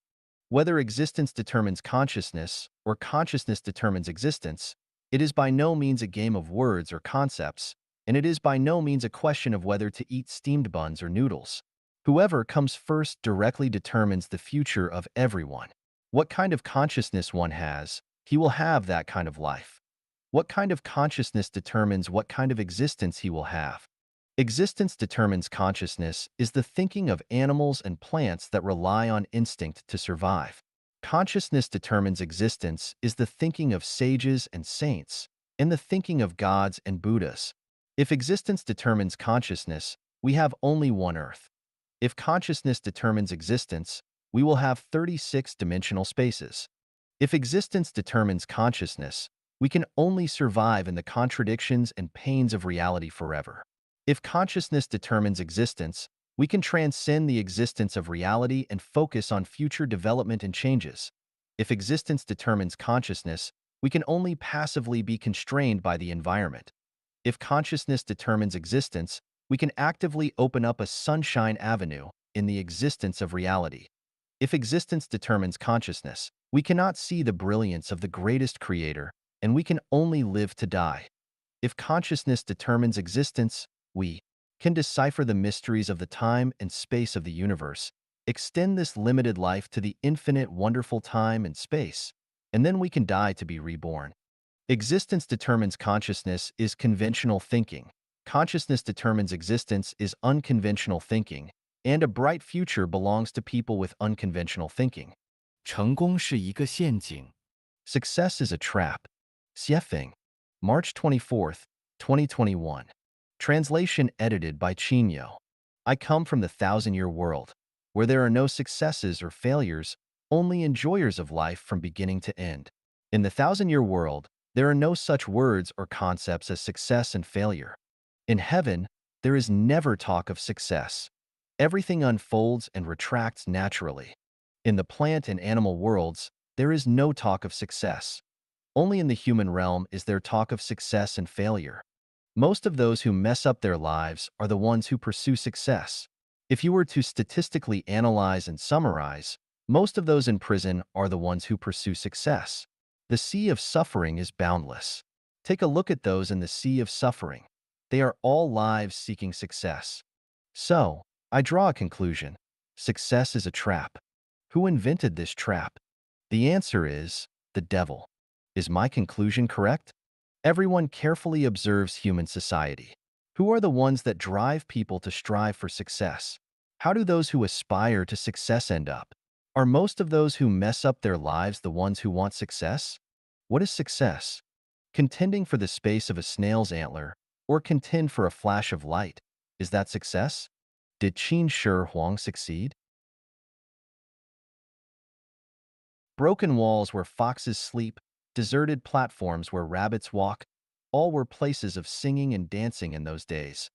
Whether existence determines consciousness or consciousness determines existence, it is by no means a game of words or concepts, and it is by no means a question of whether to eat steamed buns or noodles. Whoever comes first directly determines the future of everyone. What kind of consciousness one has, he will have that kind of life. What kind of consciousness determines what kind of existence he will have. Existence determines consciousness is the thinking of animals and plants that rely on instinct to survive. Consciousness determines existence is the thinking of sages and saints, and the thinking of gods and Buddhas. If existence determines consciousness, we have only one Earth. If consciousness determines existence, we will have 36-dimensional spaces. If existence determines consciousness, we can only survive in the contradictions and pains of reality forever. If consciousness determines existence, we can transcend the existence of reality and focus on future development and changes. If existence determines consciousness, we can only passively be constrained by the environment. If consciousness determines existence, we can actively open up a sunshine avenue in the existence of reality. If existence determines consciousness, we cannot see the brilliance of the greatest creator, and we can only live to die. If consciousness determines existence, we can decipher the mysteries of the time and space of the universe, extend this limited life to the infinite wonderful time and space, and then we can die to be reborn. Existence determines consciousness is conventional thinking. Consciousness determines existence is unconventional thinking, and a bright future belongs to people with unconventional thinking. 成功是一个陷阱。Success is a trap. Xiefeng, March 24, 2021. Translation edited by Qinyo. I come from the thousand-year world, where there are no successes or failures, only enjoyers of life from beginning to end. In the thousand-year world, there are no such words or concepts as success and failure. In heaven, there is never talk of success. Everything unfolds and retracts naturally. In the plant and animal worlds, there is no talk of success. Only in the human realm is there talk of success and failure. Most of those who mess up their lives are the ones who pursue success. If you were to statistically analyze and summarize, most of those in prison are the ones who pursue success. The sea of suffering is boundless. Take a look at those in the sea of suffering. They are all lives seeking success. So, I draw a conclusion. Success is a trap. Who invented this trap? The answer is the devil. Is my conclusion correct? Everyone carefully observes human society. Who are the ones that drive people to strive for success? How do those who aspire to success end up? Are most of those who mess up their lives the ones who want success? What is success? Contending for the space of a snail's antler, or contend for a flash of light. Is that success? Did Qin Shi Huang succeed? Broken walls where foxes sleep, deserted platforms where rabbits walk, all were places of singing and dancing in those days.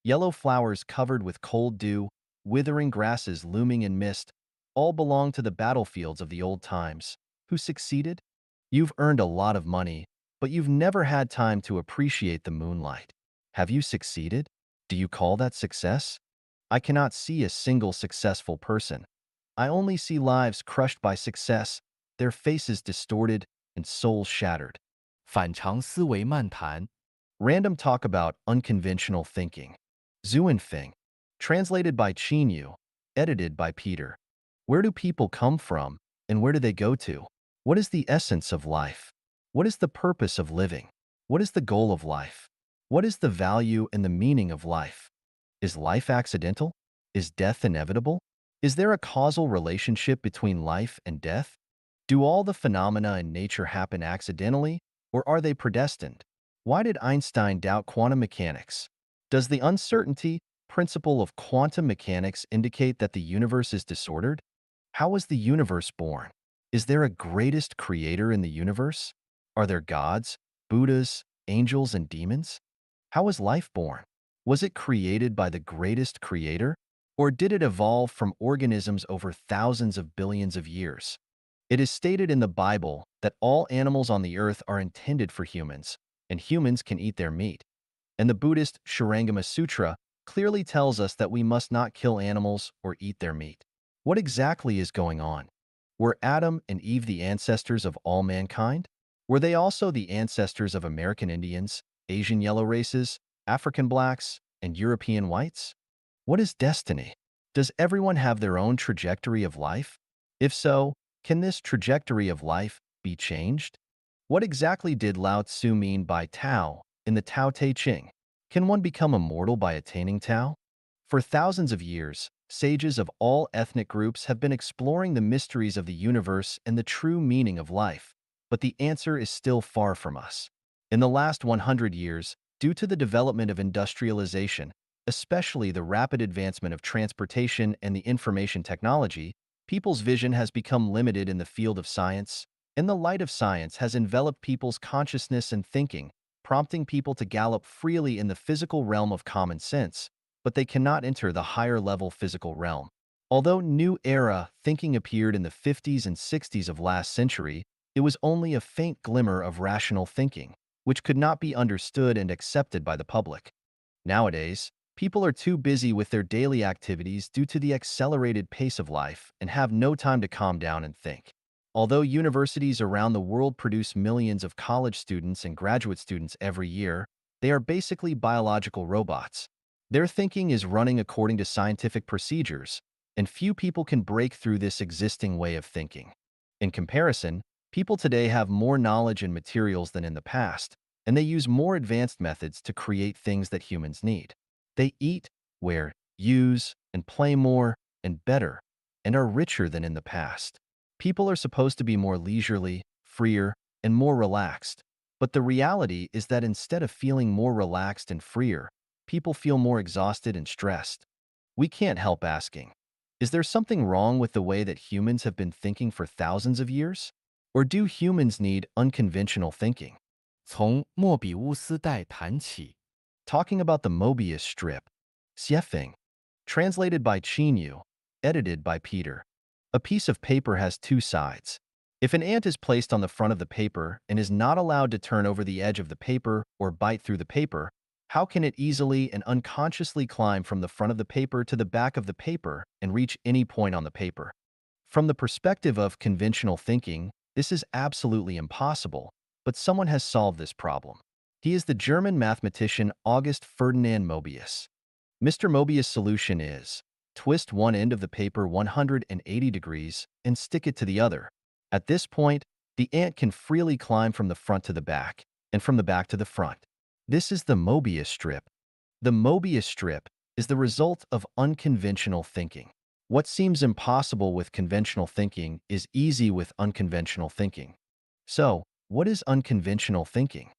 Yellow flowers covered with cold dew, withering grasses looming in mist, all belong to the battlefields of the old times. Who succeeded? You've earned a lot of money, but you've never had time to appreciate the moonlight. Have you succeeded? Do you call that success? I cannot see a single successful person. I only see lives crushed by success, their faces distorted and souls shattered. 反常思维漫谈。Random talk about unconventional thinking. Zuanfeng. Translated by Qinyu. Edited by Peter. Where do people come from, and where do they go to? What is the essence of life? What is the purpose of living? What is the goal of life? What is the value and the meaning of life? Is life accidental? Is death inevitable? Is there a causal relationship between life and death? Do all the phenomena in nature happen accidentally, or are they predestined? Why did Einstein doubt quantum mechanics? Does the uncertainty principle of quantum mechanics indicate that the universe is disordered? How was the universe born? Is there a greatest creator in the universe? Are there gods, Buddhas, angels, and demons? How was life born? Was it created by the greatest creator? Or did it evolve from organisms over thousands of billions of years? It is stated in the Bible that all animals on the earth are intended for humans, and humans can eat their meat. And the Buddhist Shurangama Sutra clearly tells us that we must not kill animals or eat their meat. What exactly is going on? Were Adam and Eve the ancestors of all mankind? Were they also the ancestors of American Indians, Asian yellow races, African blacks, and European whites? What is destiny? Does everyone have their own trajectory of life? If so, can this trajectory of life be changed? What exactly did Lao Tzu mean by Tao in the Tao Te Ching? Can one become immortal by attaining Tao? For thousands of years, sages of all ethnic groups have been exploring the mysteries of the universe and the true meaning of life, but the answer is still far from us. In the last 100 years, due to the development of industrialization, especially the rapid advancement of transportation and the information technology, people's vision has become limited in the field of science, and the light of science has enveloped people's consciousness and thinking, prompting people to gallop freely in the physical realm of common sense, but they cannot enter the higher-level physical realm. Although New Era thinking appeared in the 50s and 60s of last century, it was only a faint glimmer of rational thinking, which could not be understood and accepted by the public. Nowadays, people are too busy with their daily activities due to the accelerated pace of life and have no time to calm down and think. Although universities around the world produce millions of college students and graduate students every year, they are basically biological robots. Their thinking is running according to scientific procedures, and few people can break through this existing way of thinking. In comparison, people today have more knowledge and materials than in the past, and they use more advanced methods to create things that humans need. They eat, wear, use, and play more and better, and are richer than in the past. People are supposed to be more leisurely, freer, and more relaxed. But the reality is that instead of feeling more relaxed and freer, people feel more exhausted and stressed. We can't help asking, is there something wrong with the way that humans have been thinking for thousands of years? Or do humans need unconventional thinking? 从莫比乌斯带谈起。Talking about the Mobius strip, Xiefeng, translated by Qinyu, edited by Peter. A piece of paper has two sides. If an ant is placed on the front of the paper and is not allowed to turn over the edge of the paper or bite through the paper, how can it easily and unconsciously climb from the front of the paper to the back of the paper and reach any point on the paper? From the perspective of conventional thinking, this is absolutely impossible, but someone has solved this problem. He is the German mathematician August Ferdinand Mobius. Mr. Mobius' solution is twist one end of the paper 180 degrees and stick it to the other. At this point, the ant can freely climb from the front to the back and from the back to the front. This is the Mobius strip. The Mobius strip is the result of unconventional thinking. What seems impossible with conventional thinking is easy with unconventional thinking. So, what is unconventional thinking?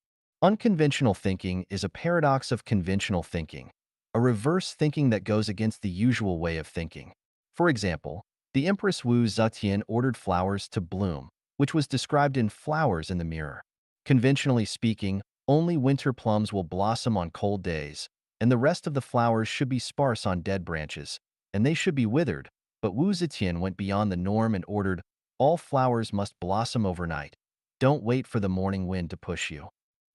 Unconventional thinking is a paradox of conventional thinking, a reverse thinking that goes against the usual way of thinking. For example, the Empress Wu Zetian ordered flowers to bloom, which was described in Flowers in the Mirror. Conventionally speaking, only winter plums will blossom on cold days, and the rest of the flowers should be sparse on dead branches, and they should be withered, but Wu Zetian went beyond the norm and ordered, all flowers must blossom overnight. Don't wait for the morning wind to push you.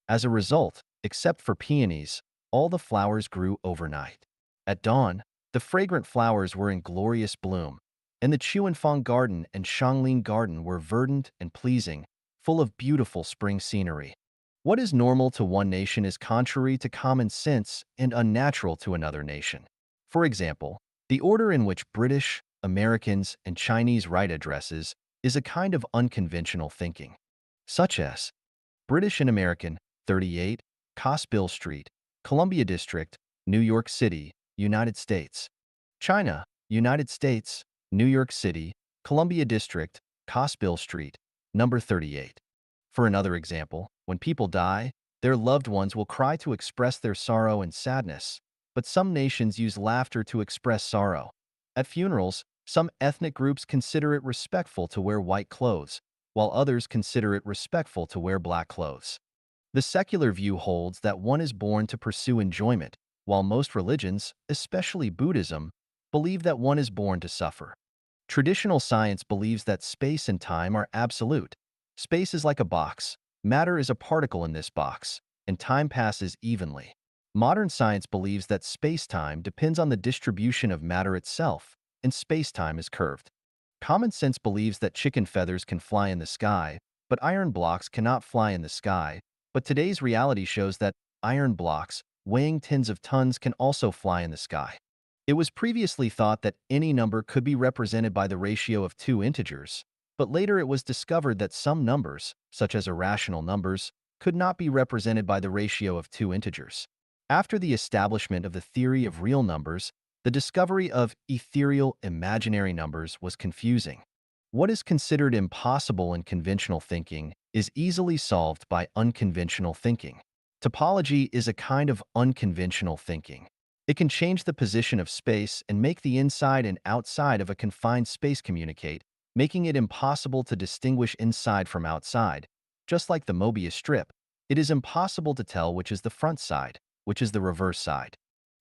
As a result, except for peonies, all the flowers grew overnight. At dawn, the fragrant flowers were in glorious bloom, and the Chuanfang Garden and Shanglin Garden were verdant and pleasing, full of beautiful spring scenery. What is normal to one nation is contrary to common sense and unnatural to another nation. For example, the order in which British, Americans, and Chinese write addresses is a kind of unconventional thinking, such as British and American, 38, Cosbill Street, Columbia District, New York City, United States. China, United States, New York City, Columbia District, Cosbill Street, number 38. For another example, when people die, their loved ones will cry to express their sorrow and sadness, but some nations use laughter to express sorrow. At funerals, some ethnic groups consider it respectful to wear white clothes, while others consider it respectful to wear black clothes. The secular view holds that one is born to pursue enjoyment, while most religions, especially Buddhism, believe that one is born to suffer. Traditional science believes that space and time are absolute. Space is like a box, matter is a particle in this box, and time passes evenly. Modern science believes that space-time depends on the distribution of matter itself, and space-time is curved. Common sense believes that chicken feathers can fly in the sky, but iron blocks cannot fly in the sky, but today's reality shows that iron blocks, weighing tens of tons, can also fly in the sky. It was previously thought that any number could be represented by the ratio of two integers, but later it was discovered that some numbers, such as irrational numbers, could not be represented by the ratio of two integers. After the establishment of the theory of real numbers, the discovery of ethereal imaginary numbers was confusing. What is considered impossible in conventional thinking is easily solved by unconventional thinking. Topology is a kind of unconventional thinking. It can change the position of space and make the inside and outside of a confined space communicate, making it impossible to distinguish inside from outside. Just like the Mobius strip, it is impossible to tell which is the front side, which is the reverse side.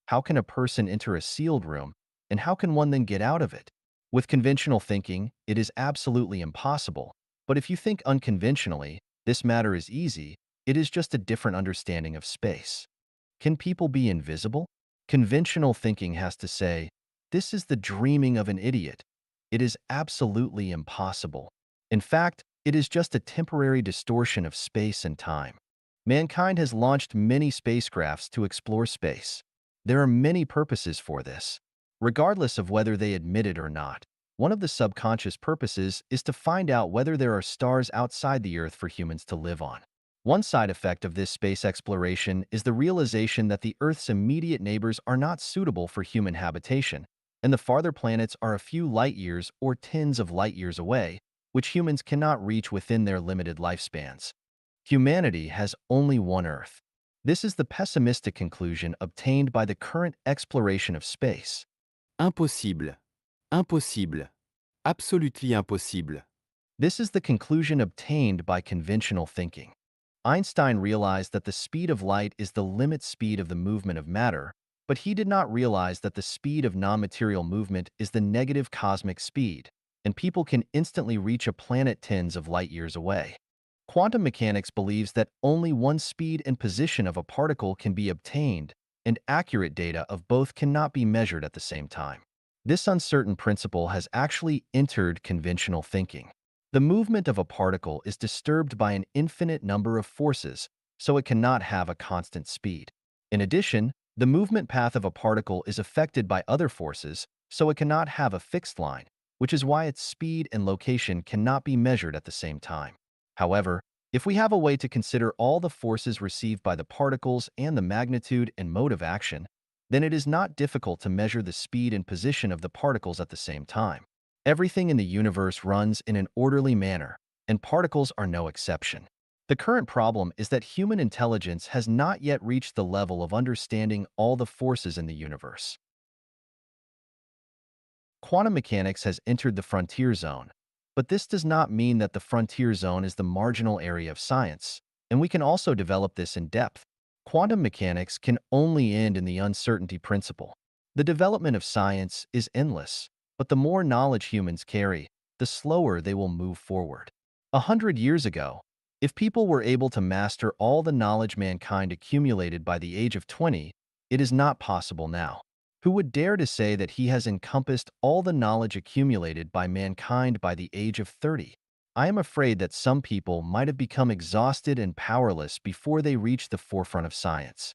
How can a person enter a sealed room, and how can one then get out of it? With conventional thinking, it is absolutely impossible. But if you think unconventionally, this matter is easy, it is just a different understanding of space. Can people be invisible? Conventional thinking has to say, this is the dreaming of an idiot. It is absolutely impossible. In fact, it is just a temporary distortion of space and time. Mankind has launched many spacecrafts to explore space. There are many purposes for this. Regardless of whether they admit it or not, one of the subconscious purposes is to find out whether there are stars outside the Earth for humans to live on. One side effect of this space exploration is the realization that the Earth's immediate neighbors are not suitable for human habitation, and the farther planets are a few light years or tens of light years away, which humans cannot reach within their limited lifespans. Humanity has only one Earth. This is the pessimistic conclusion obtained by the current exploration of space. Impossible. Impossible. Absolutely impossible. This is the conclusion obtained by conventional thinking. Einstein realized that the speed of light is the limit speed of the movement of matter, but he did not realize that the speed of non-material movement is the negative cosmic speed, and people can instantly reach a planet tens of light years away. Quantum mechanics believes that only one speed and position of a particle can be obtained, and accurate data of both cannot be measured at the same time. This uncertain principle has actually entered conventional thinking. The movement of a particle is disturbed by an infinite number of forces, so it cannot have a constant speed. In addition, the movement path of a particle is affected by other forces, so it cannot have a fixed line, which is why its speed and location cannot be measured at the same time. However, if we have a way to consider all the forces received by the particles and the magnitude and mode of action, then it is not difficult to measure the speed and position of the particles at the same time. Everything in the universe runs in an orderly manner, and particles are no exception. The current problem is that human intelligence has not yet reached the level of understanding all the forces in the universe. Quantum mechanics has entered the frontier zone, but this does not mean that the frontier zone is the marginal area of science, and we can also develop this in depth. Quantum mechanics can only end in the uncertainty principle. The development of science is endless, but the more knowledge humans carry, the slower they will move forward. 100 years ago, if people were able to master all the knowledge mankind accumulated by the age of 20, it is not possible now. Who would dare to say that he has encompassed all the knowledge accumulated by mankind by the age of 30? I am afraid that some people might have become exhausted and powerless before they reached the forefront of science.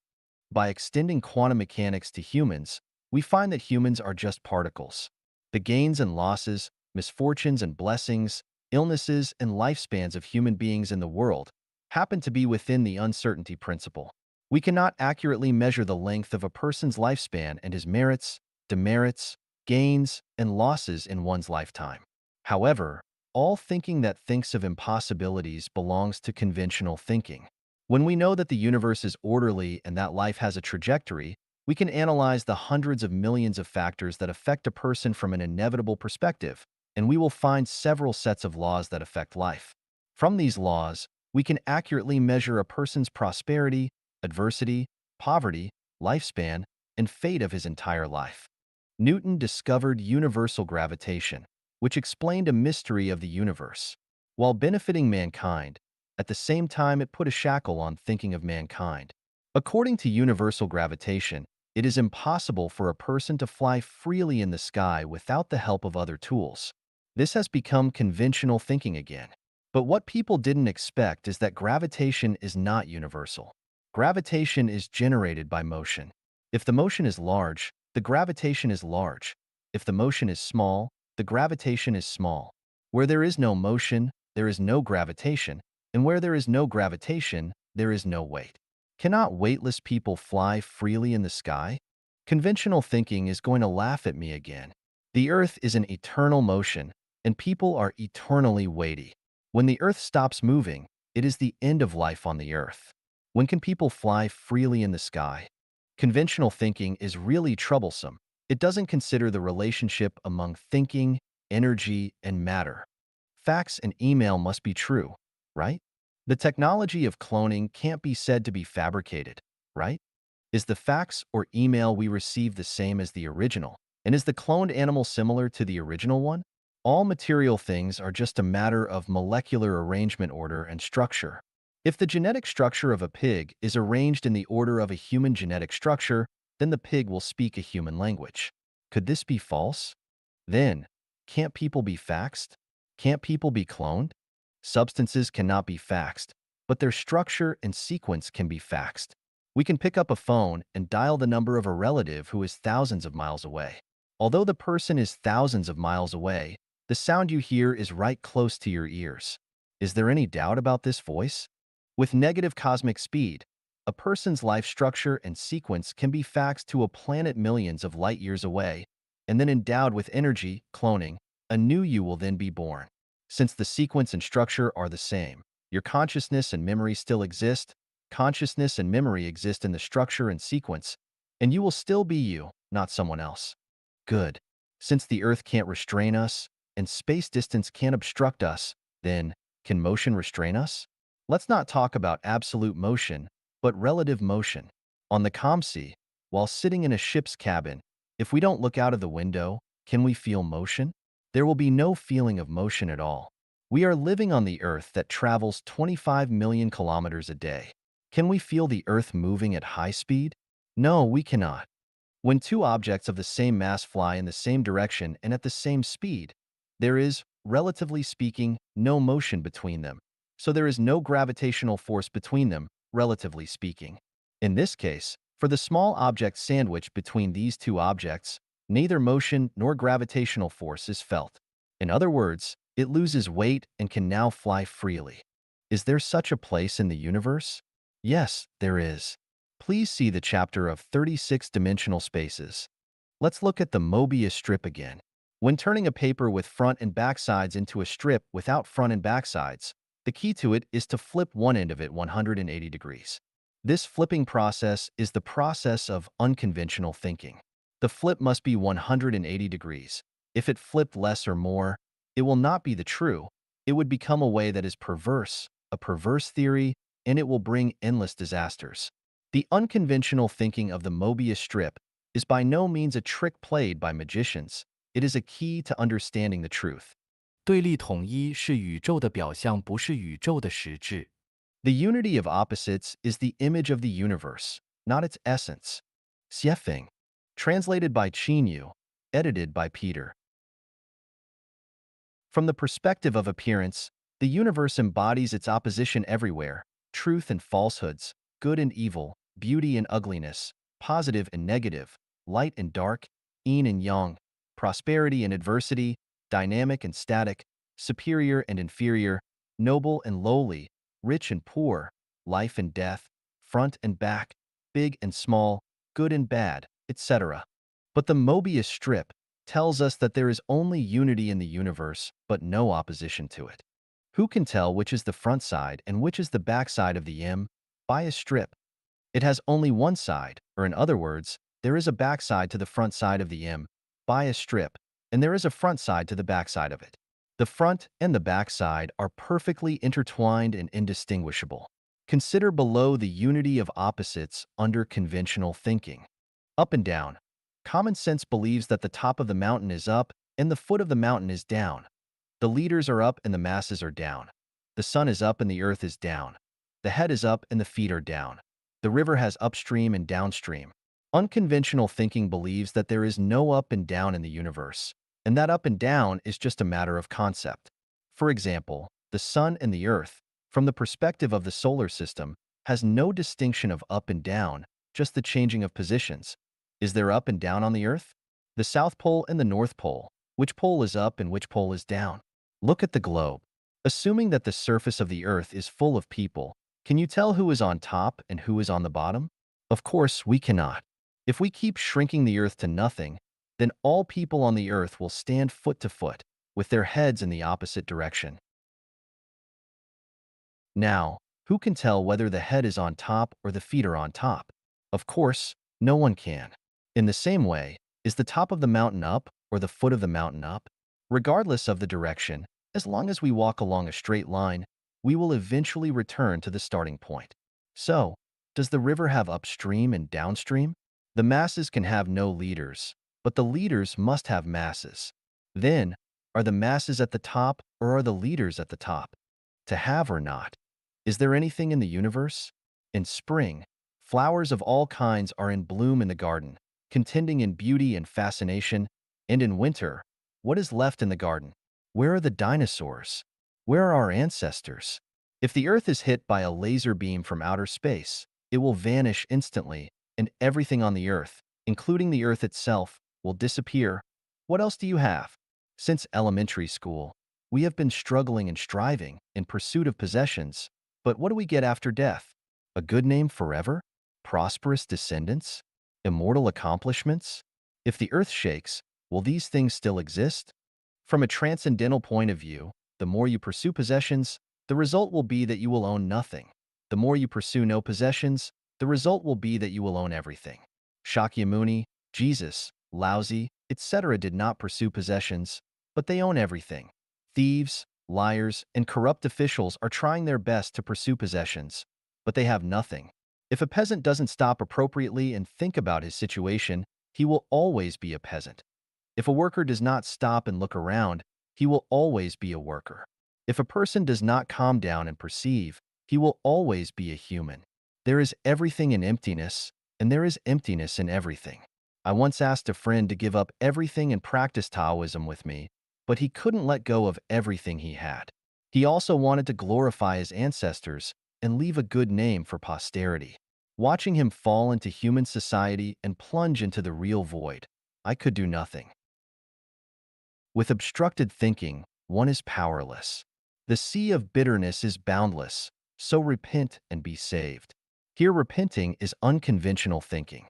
By extending quantum mechanics to humans, we find that humans are just particles. The gains and losses, misfortunes and blessings, illnesses and lifespans of human beings in the world happen to be within the uncertainty principle. We cannot accurately measure the length of a person's lifespan and his merits, demerits, gains, and losses in one's lifetime. However, all thinking that thinks of impossibilities belongs to conventional thinking. When we know that the universe is orderly and that life has a trajectory, we can analyze the hundreds of millions of factors that affect a person from an inevitable perspective, and we will find several sets of laws that affect life. From these laws, we can accurately measure a person's prosperity, adversity, poverty, lifespan, and fate of his entire life. Newton discovered universal gravitation, which explained a mystery of the universe. While benefiting mankind, at the same time it put a shackle on thinking of mankind. According to universal gravitation, it is impossible for a person to fly freely in the sky without the help of other tools. This has become conventional thinking again. But what people didn't expect is that gravitation is not universal. Gravitation is generated by motion. If the motion is large, the gravitation is large. If the motion is small, the gravitation is small. Where there is no motion, there is no gravitation, and where there is no gravitation, there is no weight. Cannot weightless people fly freely in the sky? Conventional thinking is going to laugh at me again. The Earth is an eternal motion, and people are eternally weighty. When the Earth stops moving, it is the end of life on the Earth. When can people fly freely in the sky? Conventional thinking is really troublesome. It doesn't consider the relationship among thinking, energy, and matter. Fax and email must be true, right? The technology of cloning can't be said to be fabricated, right? Is the fax or email we receive the same as the original? And is the cloned animal similar to the original one? All material things are just a matter of molecular arrangement, order, and structure. If the genetic structure of a pig is arranged in the order of a human genetic structure, then the pig will speak a human language. Could this be false? Then, can't people be faxed? Can't people be cloned? Substances cannot be faxed, but their structure and sequence can be faxed. We can pick up a phone and dial the number of a relative who is thousands of miles away. Although the person is thousands of miles away, the sound you hear is right close to your ears. Is there any doubt about this voice? With negative cosmic speed, a person's life structure and sequence can be faxed to a planet millions of light years away, and then endowed with energy, cloning, a new you will then be born. Since the sequence and structure are the same, your consciousness and memory still exist, consciousness and memory exist in the structure and sequence, and you will still be you, not someone else. Good. Since the Earth can't restrain us, and space distance can't obstruct us, then, can motion restrain us? Let's not talk about absolute motion, but relative motion. On the COMC, while sitting in a ship's cabin, if we don't look out of the window, can we feel motion? There will be no feeling of motion at all. We are living on the Earth that travels 25 million kilometers a day. Can we feel the Earth moving at high speed? No, we cannot. When two objects of the same mass fly in the same direction and at the same speed, there is, relatively speaking, no motion between them. So there is no gravitational force between them, relatively speaking. In this case, for the small object sandwiched between these two objects, neither motion nor gravitational force is felt. In other words, it loses weight and can now fly freely. Is there such a place in the universe? Yes, there is. Please see the chapter of 36-dimensional spaces. Let's look at the Mobius strip again. When turning a paper with front and back sides into a strip without front and back sides, the key to it is to flip one end of it 180 degrees. This flipping process is the process of unconventional thinking. The flip must be 180 degrees. If it flipped less or more, it will not be the true. It would become a way that is perverse, a perverse theory, and it will bring endless disasters. The unconventional thinking of the Mobius strip is by no means a trick played by magicians. It is a key to understanding the truth. 对立统一是宇宙的表象，不是宇宙的实质。The unity of opposites is the image of the universe, not its essence. Xiefeng, translated by Qinyu, edited by Peter. From the perspective of appearance, the universe embodies its opposition everywhere: truth and falsehoods, good and evil, beauty and ugliness, positive and negative, light and dark, yin and yang, prosperity and adversity, dynamic and static, superior and inferior, noble and lowly, rich and poor, life and death, front and back, big and small, good and bad, etc. But the Mobius strip, tells us that there is only unity in the universe, but no opposition to it. Who can tell which is the front side and which is the back side of the M? By a strip. It has only one side, or in other words, there is a back side to the front side of the M, by a strip, and there is a front side to the back side of it. The front and the back side are perfectly intertwined and indistinguishable. Consider below the unity of opposites under conventional thinking. Up and down. Common sense believes that the top of the mountain is up and the foot of the mountain is down. The leaders are up and the masses are down. The sun is up and the earth is down. The head is up and the feet are down. The river has upstream and downstream. Unconventional thinking believes that there is no up and down in the universe, and that up and down is just a matter of concept. For example, the sun and the earth, from the perspective of the solar system, has no distinction of up and down, just the changing of positions. Is there up and down on the earth? The South Pole and the North Pole. Which pole is up and which pole is down? Look at the globe. Assuming that the surface of the earth is full of people, can you tell who is on top and who is on the bottom? Of course, we cannot. If we keep shrinking the earth to nothing, then all people on the earth will stand foot to foot, with their heads in the opposite direction. Now, who can tell whether the head is on top or the feet are on top? Of course, no one can. In the same way, is the top of the mountain up or the foot of the mountain up? Regardless of the direction, as long as we walk along a straight line, we will eventually return to the starting point. So, does the river have upstream and downstream? The masses can have no leaders, but the leaders must have masses. Then, are the masses at the top or are the leaders at the top? To have or not? Is there anything in the universe? In spring, flowers of all kinds are in bloom in the garden, contending in beauty and fascination, and in winter, what is left in the garden? Where are the dinosaurs? Where are our ancestors? If the Earth is hit by a laser beam from outer space, it will vanish instantly, and everything on the Earth, including the Earth itself, will disappear. What else do you have? Since elementary school, we have been struggling and striving in pursuit of possessions, but what do we get after death? A good name forever? Prosperous descendants? Immortal accomplishments? If the earth shakes, will these things still exist? From a transcendental point of view, the more you pursue possessions, the result will be that you will own nothing. The more you pursue no possessions, the result will be that you will own everything. Shakyamuni, Jesus, Laozi, etc. did not pursue possessions, but they own everything. Thieves, liars, and corrupt officials are trying their best to pursue possessions, but they have nothing. If a peasant doesn't stop appropriately and think about his situation, he will always be a peasant. If a worker does not stop and look around, he will always be a worker. If a person does not calm down and perceive, he will always be a human. There is everything in emptiness, and there is emptiness in everything. I once asked a friend to give up everything and practice Taoism with me, but he couldn't let go of everything he had. He also wanted to glorify his ancestors and leave a good name for posterity. Watching him fall into human society and plunge into the real void, I could do nothing. With obstructed thinking, one is powerless. The sea of bitterness is boundless, so repent and be saved. Here repenting is unconventional thinking.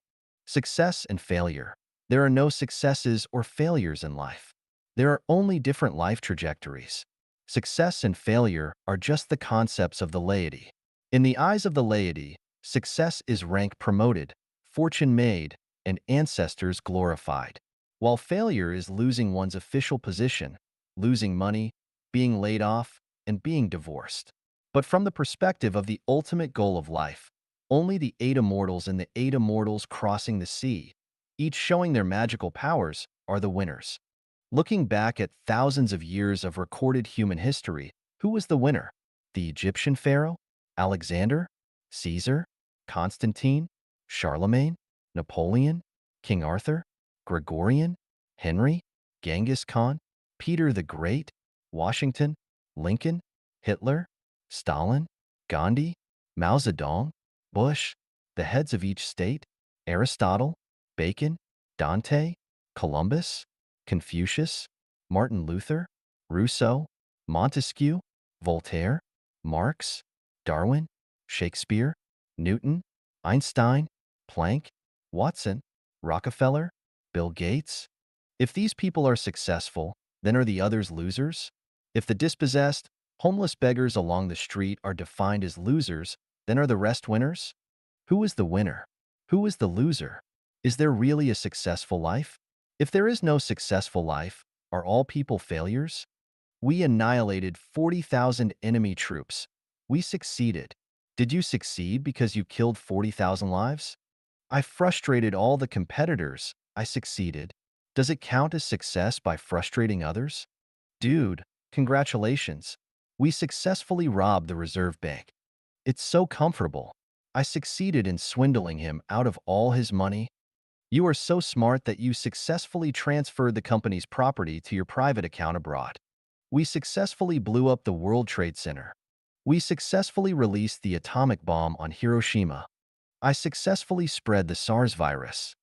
Success and failure. There are no successes or failures in life. There are only different life trajectories. Success and failure are just the concepts of the laity. In the eyes of the laity, success is rank promoted, fortune made, and ancestors glorified, while failure is losing one's official position, losing money, being laid off, and being divorced. But from the perspective of the ultimate goal of life, only the eight immortals and the eight immortals crossing the sea, each showing their magical powers, are the winners. Looking back at thousands of years of recorded human history, who was the winner? The Egyptian pharaoh? Alexander? Caesar? Constantine? Charlemagne? Napoleon? King Arthur? Gregorian? Henry? Genghis Khan? Peter the Great? Washington? Lincoln? Hitler? Stalin? Gandhi? Mao Zedong? Bush? The heads of each state? Aristotle? Bacon? Dante? Columbus? Confucius? Martin Luther? Rousseau? Montesquieu? Voltaire? Marx? Darwin? Shakespeare? Newton? Einstein? Planck? Watson? Rockefeller? Bill Gates? If these people are successful, then are the others losers? If the dispossessed, homeless beggars along the street are defined as losers, then are the rest winners? Who is the winner? Who is the loser? Is there really a successful life? If there is no successful life, are all people failures? We annihilated 40,000 enemy troops. We succeeded. Did you succeed because you killed 40,000 lives? I frustrated all the competitors. I succeeded. Does it count as success by frustrating others? Dude, congratulations. We successfully robbed the Reserve Bank. It's so comfortable. I succeeded in swindling him out of all his money. You are so smart that you successfully transferred the company's property to your private account abroad. We successfully blew up the World Trade Center. We successfully released the atomic bomb on Hiroshima. I successfully spread the SARS virus.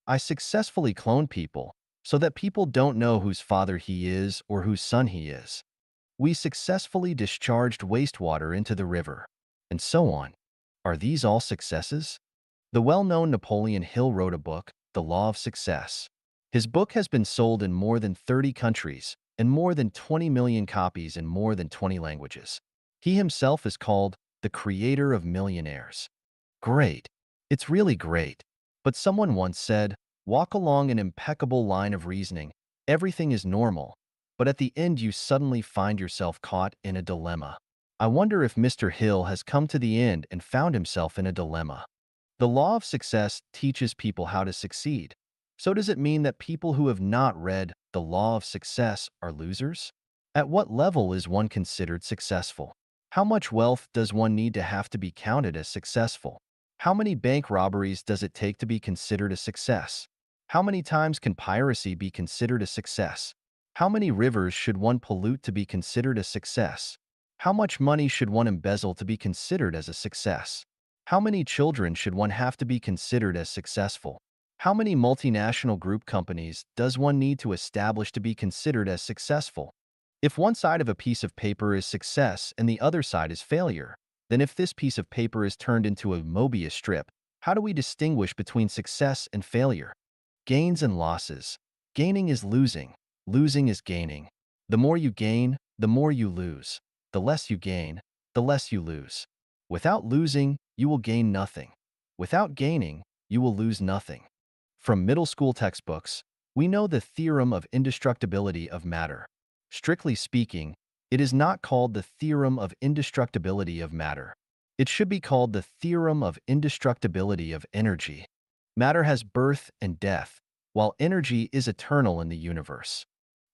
I successfully cloned people so that people don't know whose father he is or whose son he is. We successfully discharged wastewater into the river, and so on. Are these all successes? The well-known Napoleon Hill wrote a book, The Law of Success. His book has been sold in more than 30 countries and more than 20 million copies in more than 20 languages. He himself is called the creator of millionaires. Great. It's really great. But someone once said, walk along an impeccable line of reasoning. Everything is normal. But at the end you suddenly find yourself caught in a dilemma. I wonder if Mr. Hill has come to the end and found himself in a dilemma. The law of success teaches people how to succeed. So does it mean that people who have not read The Law of Success are losers? At what level is one considered successful? How much wealth does one need to have to be counted as successful? How many bank robberies does it take to be considered a success? How many times can piracy be considered a success? How many rivers should one pollute to be considered a success? How much money should one embezzle to be considered as a success? How many children should one have to be considered as successful? How many multinational group companies does one need to establish to be considered as successful? If one side of a piece of paper is success and the other side is failure, then if this piece of paper is turned into a Mobius strip, how do we distinguish between success and failure? Gains and losses. Gaining is losing. Losing is gaining. The more you gain, the more you lose. The less you gain, the less you lose. Without losing, you will gain nothing. Without gaining, you will lose nothing. From middle school textbooks, we know the theorem of indestructibility of matter. Strictly speaking, it is not called the theorem of indestructibility of matter. It should be called the theorem of indestructibility of energy. Matter has birth and death, while energy is eternal in the universe.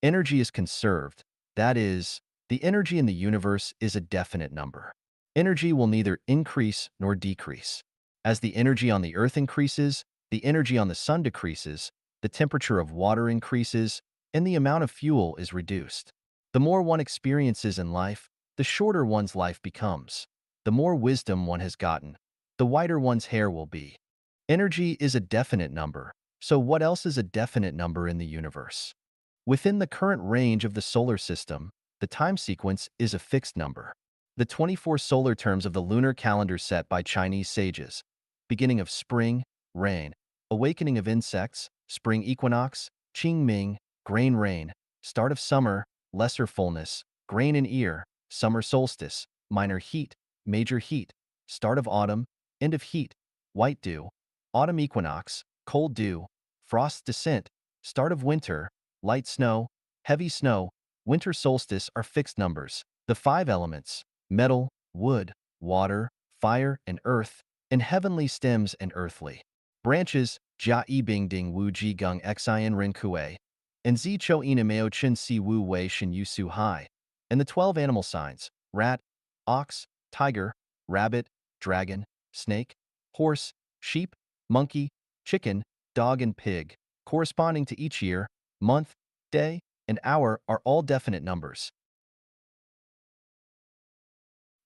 Energy is conserved, that is, the energy in the universe is a definite number. Energy will neither increase nor decrease. As the energy on the Earth increases, the energy on the Sun decreases, the temperature of water increases, and the amount of fuel is reduced. The more one experiences in life, the shorter one's life becomes. The more wisdom one has gotten, the whiter one's hair will be. Energy is a definite number, so what else is a definite number in the universe? Within the current range of the solar system, the time sequence is a fixed number. The 24 solar terms of the lunar calendar set by Chinese sages, beginning of spring, rain, awakening of insects, spring equinox, Qingming, grain rain, start of summer, lesser fullness, grain in ear, summer solstice, minor heat, major heat, start of autumn, end of heat, white dew, autumn equinox, cold dew, frost descent, start of winter, light snow, heavy snow, winter solstice are fixed numbers. The five elements, metal, wood, water, fire, and earth, and heavenly stems and earthly branches, Jia yi bing ding wu ji gung xian ren kue, and zi cho ina meo chen si wu wei shin yu su hai, and the 12 animal signs, rat, ox, tiger, rabbit, dragon, snake, horse, sheep, monkey, chicken, dog, and pig, corresponding to each year, month, day, and hour are all definite numbers.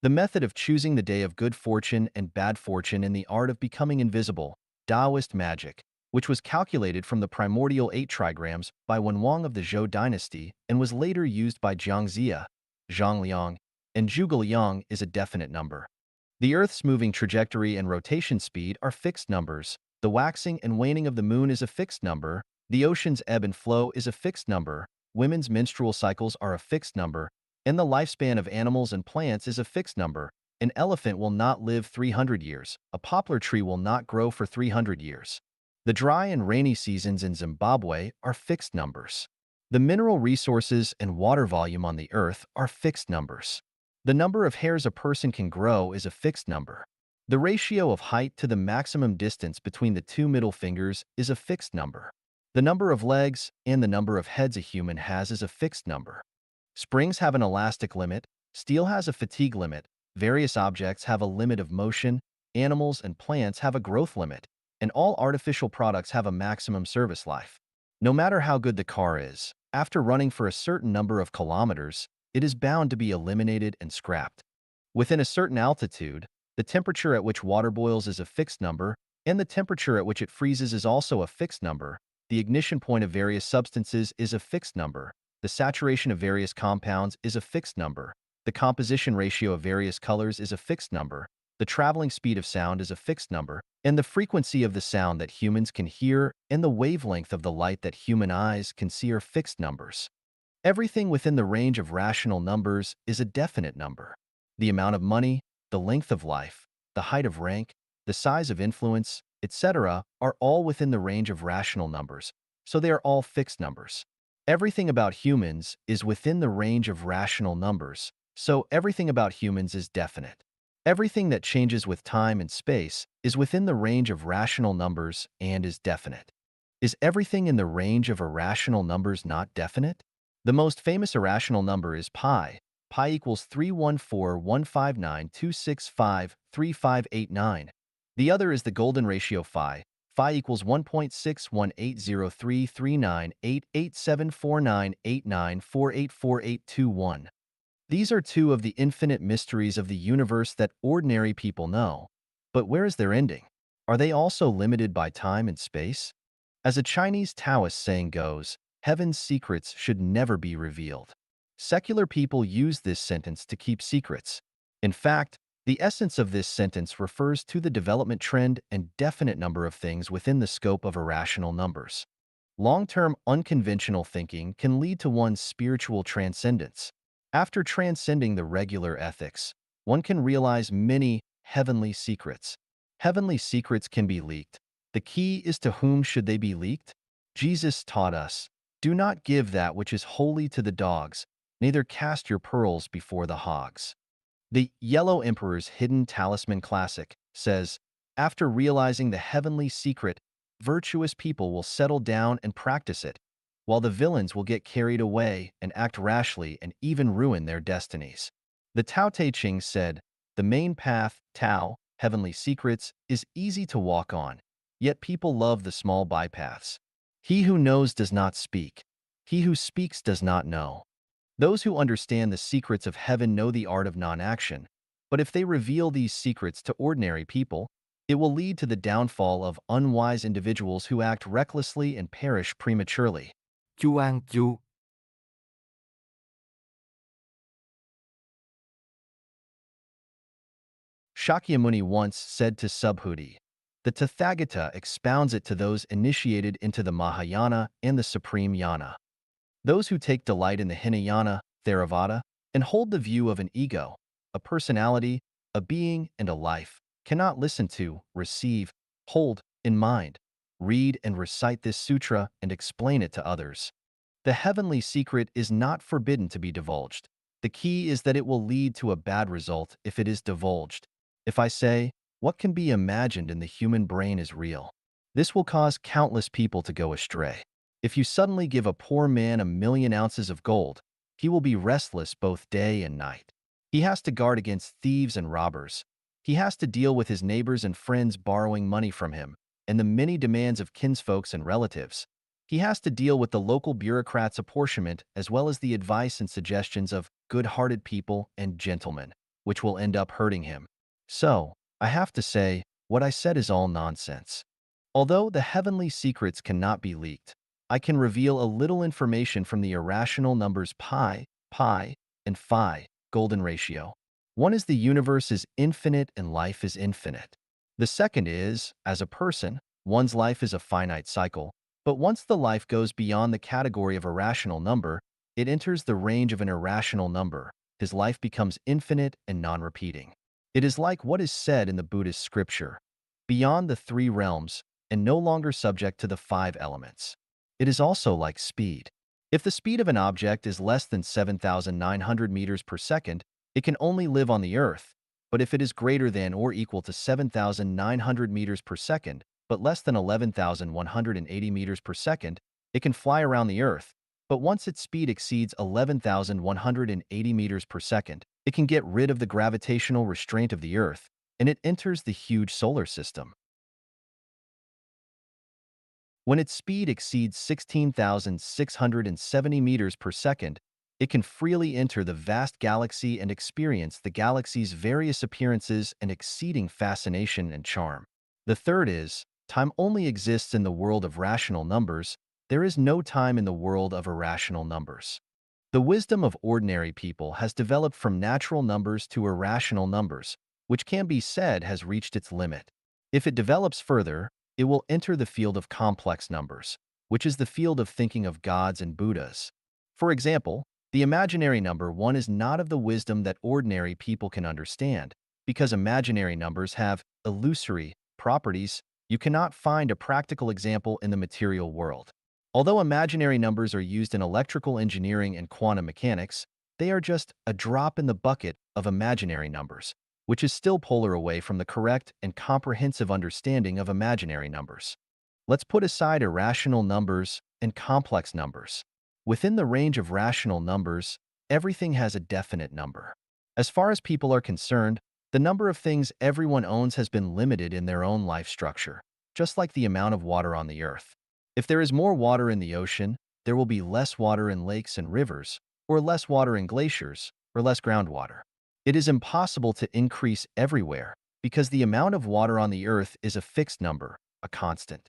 The method of choosing the day of good fortune and bad fortune in the art of becoming invisible, Taoist magic, which was calculated from the primordial 8 trigrams by Wenwang of the Zhou dynasty and was later used by Jiang Zia, Zhang Liang, and Zhuge Liang is a definite number. The Earth's moving trajectory and rotation speed are fixed numbers. The waxing and waning of the moon is a fixed number. The ocean's ebb and flow is a fixed number, women's menstrual cycles are a fixed number, and the lifespan of animals and plants is a fixed number. An elephant will not live 300 years. A poplar tree will not grow for 300 years. The dry and rainy seasons in Zimbabwe are fixed numbers. The mineral resources and water volume on the Earth are fixed numbers. The number of hairs a person can grow is a fixed number. The ratio of height to the maximum distance between the two middle fingers is a fixed number. The number of legs and the number of heads a human has is a fixed number. Springs have an elastic limit, steel has a fatigue limit, various objects have a limit of motion, animals and plants have a growth limit, and all artificial products have a maximum service life. No matter how good the car is, after running for a certain number of kilometers, it is bound to be eliminated and scrapped. Within a certain altitude, the temperature at which water boils is a fixed number, and the temperature at which it freezes is also a fixed number. The ignition point of various substances is a fixed number. The saturation of various compounds is a fixed number. The composition ratio of various colors is a fixed number. The traveling speed of sound is a fixed number, and the frequency of the sound that humans can hear and the wavelength of the light that human eyes can see are fixed numbers. Everything within the range of rational numbers is a definite number. The amount of money, the length of life, the height of rank, the size of influence, etc., are all within the range of rational numbers, so they are all fixed numbers. Everything about humans is within the range of rational numbers, so everything about humans is definite. Everything that changes with time and space is within the range of rational numbers and is definite. Is everything in the range of irrational numbers not definite? The most famous irrational number is pi. Pi equals 314,159,265,3589. The other is the golden ratio phi. Phi equals 1.618033988874989484821. These are two of the infinite mysteries of the universe that ordinary people know. But where is their ending? Are they also limited by time and space? As a Chinese Taoist saying goes, heaven's secrets should never be revealed. Secular people use this sentence to keep secrets. In fact, the essence of this sentence refers to the development trend and definite number of things within the scope of irrational numbers. Long-term unconventional thinking can lead to one's spiritual transcendence. After transcending the regular ethics, one can realize many heavenly secrets. Heavenly secrets can be leaked. The key is to whom should they be leaked? Jesus taught us, "Do not give that which is holy to the dogs, neither cast your pearls before the hogs." The Yellow Emperor's Hidden Talisman Classic says, after realizing the heavenly secret, virtuous people will settle down and practice it, while the villains will get carried away and act rashly and even ruin their destinies. The Tao Te Ching said, the main path, Tao, heavenly secrets, is easy to walk on, yet people love the small bypaths. He who knows does not speak. He who speaks does not know. Those who understand the secrets of heaven know the art of non-action, but if they reveal these secrets to ordinary people, it will lead to the downfall of unwise individuals who act recklessly and perish prematurely. Chu An Chu. Shakyamuni once said to Subhuti, the Tathagata expounds it to those initiated into the Mahayana and the Supreme Yana. Those who take delight in the Hinayana, Theravada, and hold the view of an ego, a personality, a being, and a life, cannot listen to, receive, hold, in mind, read and recite this sutra and explain it to others. The heavenly secret is not forbidden to be divulged. The key is that it will lead to a bad result if it is divulged. If I say, what can be imagined in the human brain is real, this will cause countless people to go astray. If you suddenly give a poor man 1,000,000 ounces of gold, he will be restless both day and night. He has to guard against thieves and robbers. He has to deal with his neighbors and friends borrowing money from him, and the many demands of kinsfolks and relatives. He has to deal with the local bureaucrats' apportionment as well as the advice and suggestions of good-hearted people and gentlemen, which will end up hurting him. So, I have to say, what I said is all nonsense. Although the heavenly secrets cannot be leaked, I can reveal a little information from the irrational numbers pi, and phi, golden ratio. One is the universe is infinite and life is infinite. The second is, as a person, one's life is a finite cycle, But once the life goes beyond the category of a rational number, it enters the range of an irrational number. His life becomes infinite and non-repeating. It is like what is said in the Buddhist scripture, beyond the three realms and no longer subject to the five elements. It is also like speed. If the speed of an object is less than 7,900 meters per second, it can only live on the Earth. But if it is greater than or equal to 7,900 meters per second, but less than 11,180 meters per second, it can fly around the Earth. But once its speed exceeds 11,180 meters per second, it can get rid of the gravitational restraint of the Earth, and it enters the huge solar system. When its speed exceeds 16,670 meters per second, it can freely enter the vast galaxy and experience the galaxy's various appearances and exceeding fascination and charm. The third is, time only exists in the world of rational numbers. There is no time in the world of irrational numbers. The wisdom of ordinary people has developed from natural numbers to irrational numbers, which can be said has reached its limit. If it develops further, it will enter the field of complex numbers, which is the field of thinking of gods and Buddhas. For example, the imaginary number 1 is not of the wisdom that ordinary people can understand, because imaginary numbers have illusory properties. You cannot find a practical example in the material world. Although imaginary numbers are used in electrical engineering and quantum mechanics, they are just a drop in the bucket of imaginary numbers, which is still polar away from the correct and comprehensive understanding of imaginary numbers. Let's put aside irrational numbers and complex numbers. Within the range of rational numbers, everything has a definite number. As far as people are concerned, the number of things everyone owns has been limited in their own life structure, just like the amount of water on the earth. If there is more water in the ocean, there will be less water in lakes and rivers, or less water in glaciers, or less groundwater. It is impossible to increase everywhere because the amount of water on the earth is a fixed number, a constant.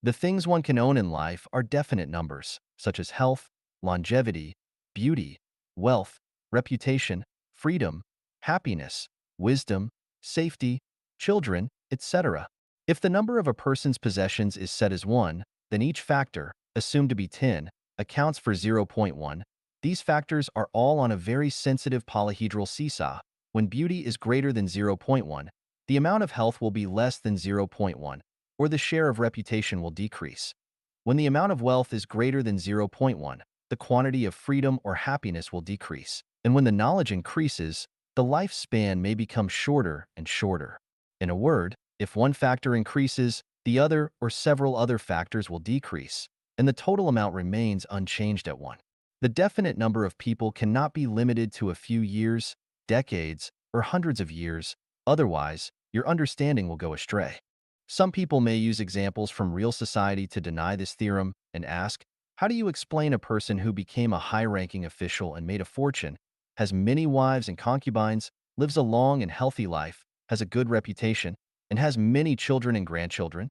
The things one can own in life are definite numbers, such as health, longevity, beauty, wealth, reputation, freedom, happiness, wisdom, safety, children, etc. If the number of a person's possessions is set as 1, then each factor, assumed to be 10, accounts for 0.1. These factors are all on a very sensitive polyhedral seesaw. When beauty is greater than 0.1, the amount of health will be less than 0.1, or the share of reputation will decrease. When the amount of wealth is greater than 0.1, the quantity of freedom or happiness will decrease. And when the knowledge increases, the lifespan may become shorter and shorter. In a word, if one factor increases, the other or several other factors will decrease, and the total amount remains unchanged at 1. The definite number of people cannot be limited to a few years, decades, or hundreds of years, otherwise, your understanding will go astray. Some people may use examples from real society to deny this theorem and ask, how do you explain a person who became a high-ranking official and made a fortune, has many wives and concubines, lives a long and healthy life, has a good reputation, and has many children and grandchildren?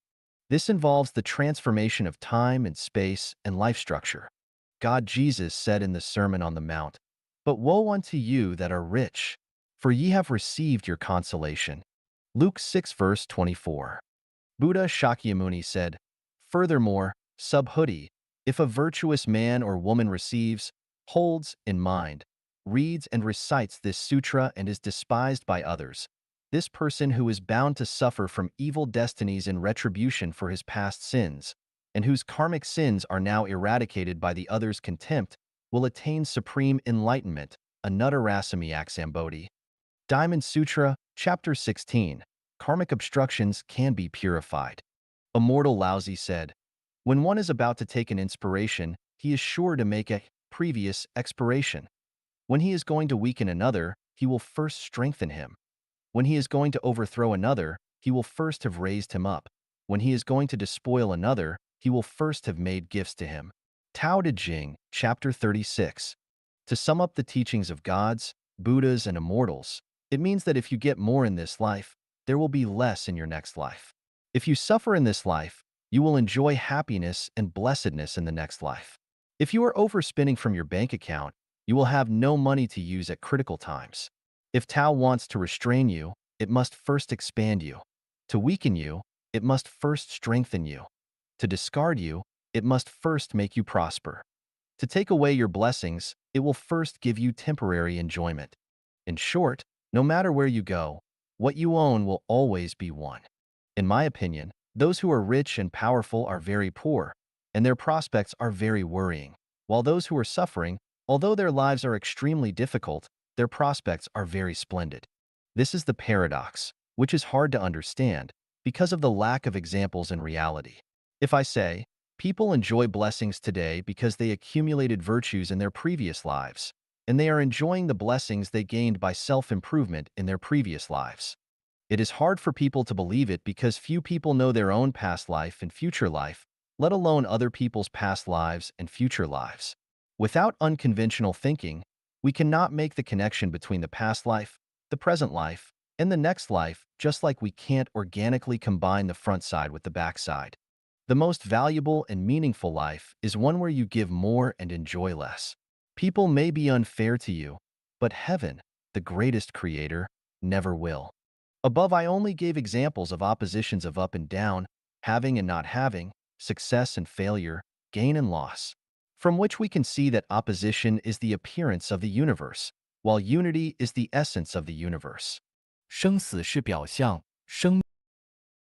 This involves the transformation of time and space and life structure. God Jesus said in the Sermon on the Mount, "But woe unto you that are rich, for ye have received your consolation." Luke 6 verse 24. Buddha Shakyamuni said, furthermore, Subhuti, if a virtuous man or woman receives, holds in mind, reads and recites this sutra and is despised by others, this person who is bound to suffer from evil destinies in retribution for his past sins, and whose karmic sins are now eradicated by the other's contempt, will attain supreme enlightenment, Anuttarasammi Aksambodhi. Diamond Sutra, Chapter 16. Karmic obstructions can be purified. Immortal Laozi said, when one is about to take an inspiration, he is sure to make a previous expiration. When he is going to weaken another, he will first strengthen him. When he is going to overthrow another, he will first have raised him up. When he is going to despoil another, he will first have made gifts to him. Tao Te Ching, Chapter 36. To sum up the teachings of gods, Buddhas, and immortals, it means that if you get more in this life, there will be less in your next life. If you suffer in this life, you will enjoy happiness and blessedness in the next life. If you are overspending from your bank account, you will have no money to use at critical times. If Tao wants to restrain you, it must first expand you. To weaken you, it must first strengthen you. To discard you, it must first make you prosper. To take away your blessings, it will first give you temporary enjoyment. In short, no matter where you go, what you own will always be one. In my opinion, those who are rich and powerful are very poor, and their prospects are very worrying, while those who are suffering, although their lives are extremely difficult, their prospects are very splendid. This is the paradox, which is hard to understand because of the lack of examples in reality. If I say, people enjoy blessings today because they accumulated virtues in their previous lives, and they are enjoying the blessings they gained by self-improvement in their previous lives. It is hard for people to believe it because few people know their own past life and future life, let alone other people's past lives and future lives. Without unconventional thinking, we cannot make the connection between the past life, the present life, and the next life, just like we can't organically combine the front side with the back side. The most valuable and meaningful life is one where you give more and enjoy less. People may be unfair to you, but heaven, the greatest creator, never will. Above, I only gave examples of oppositions of up and down, having and not having, success and failure, gain and loss, from which we can see that opposition is the appearance of the universe, while unity is the essence of the universe.生死是表象，生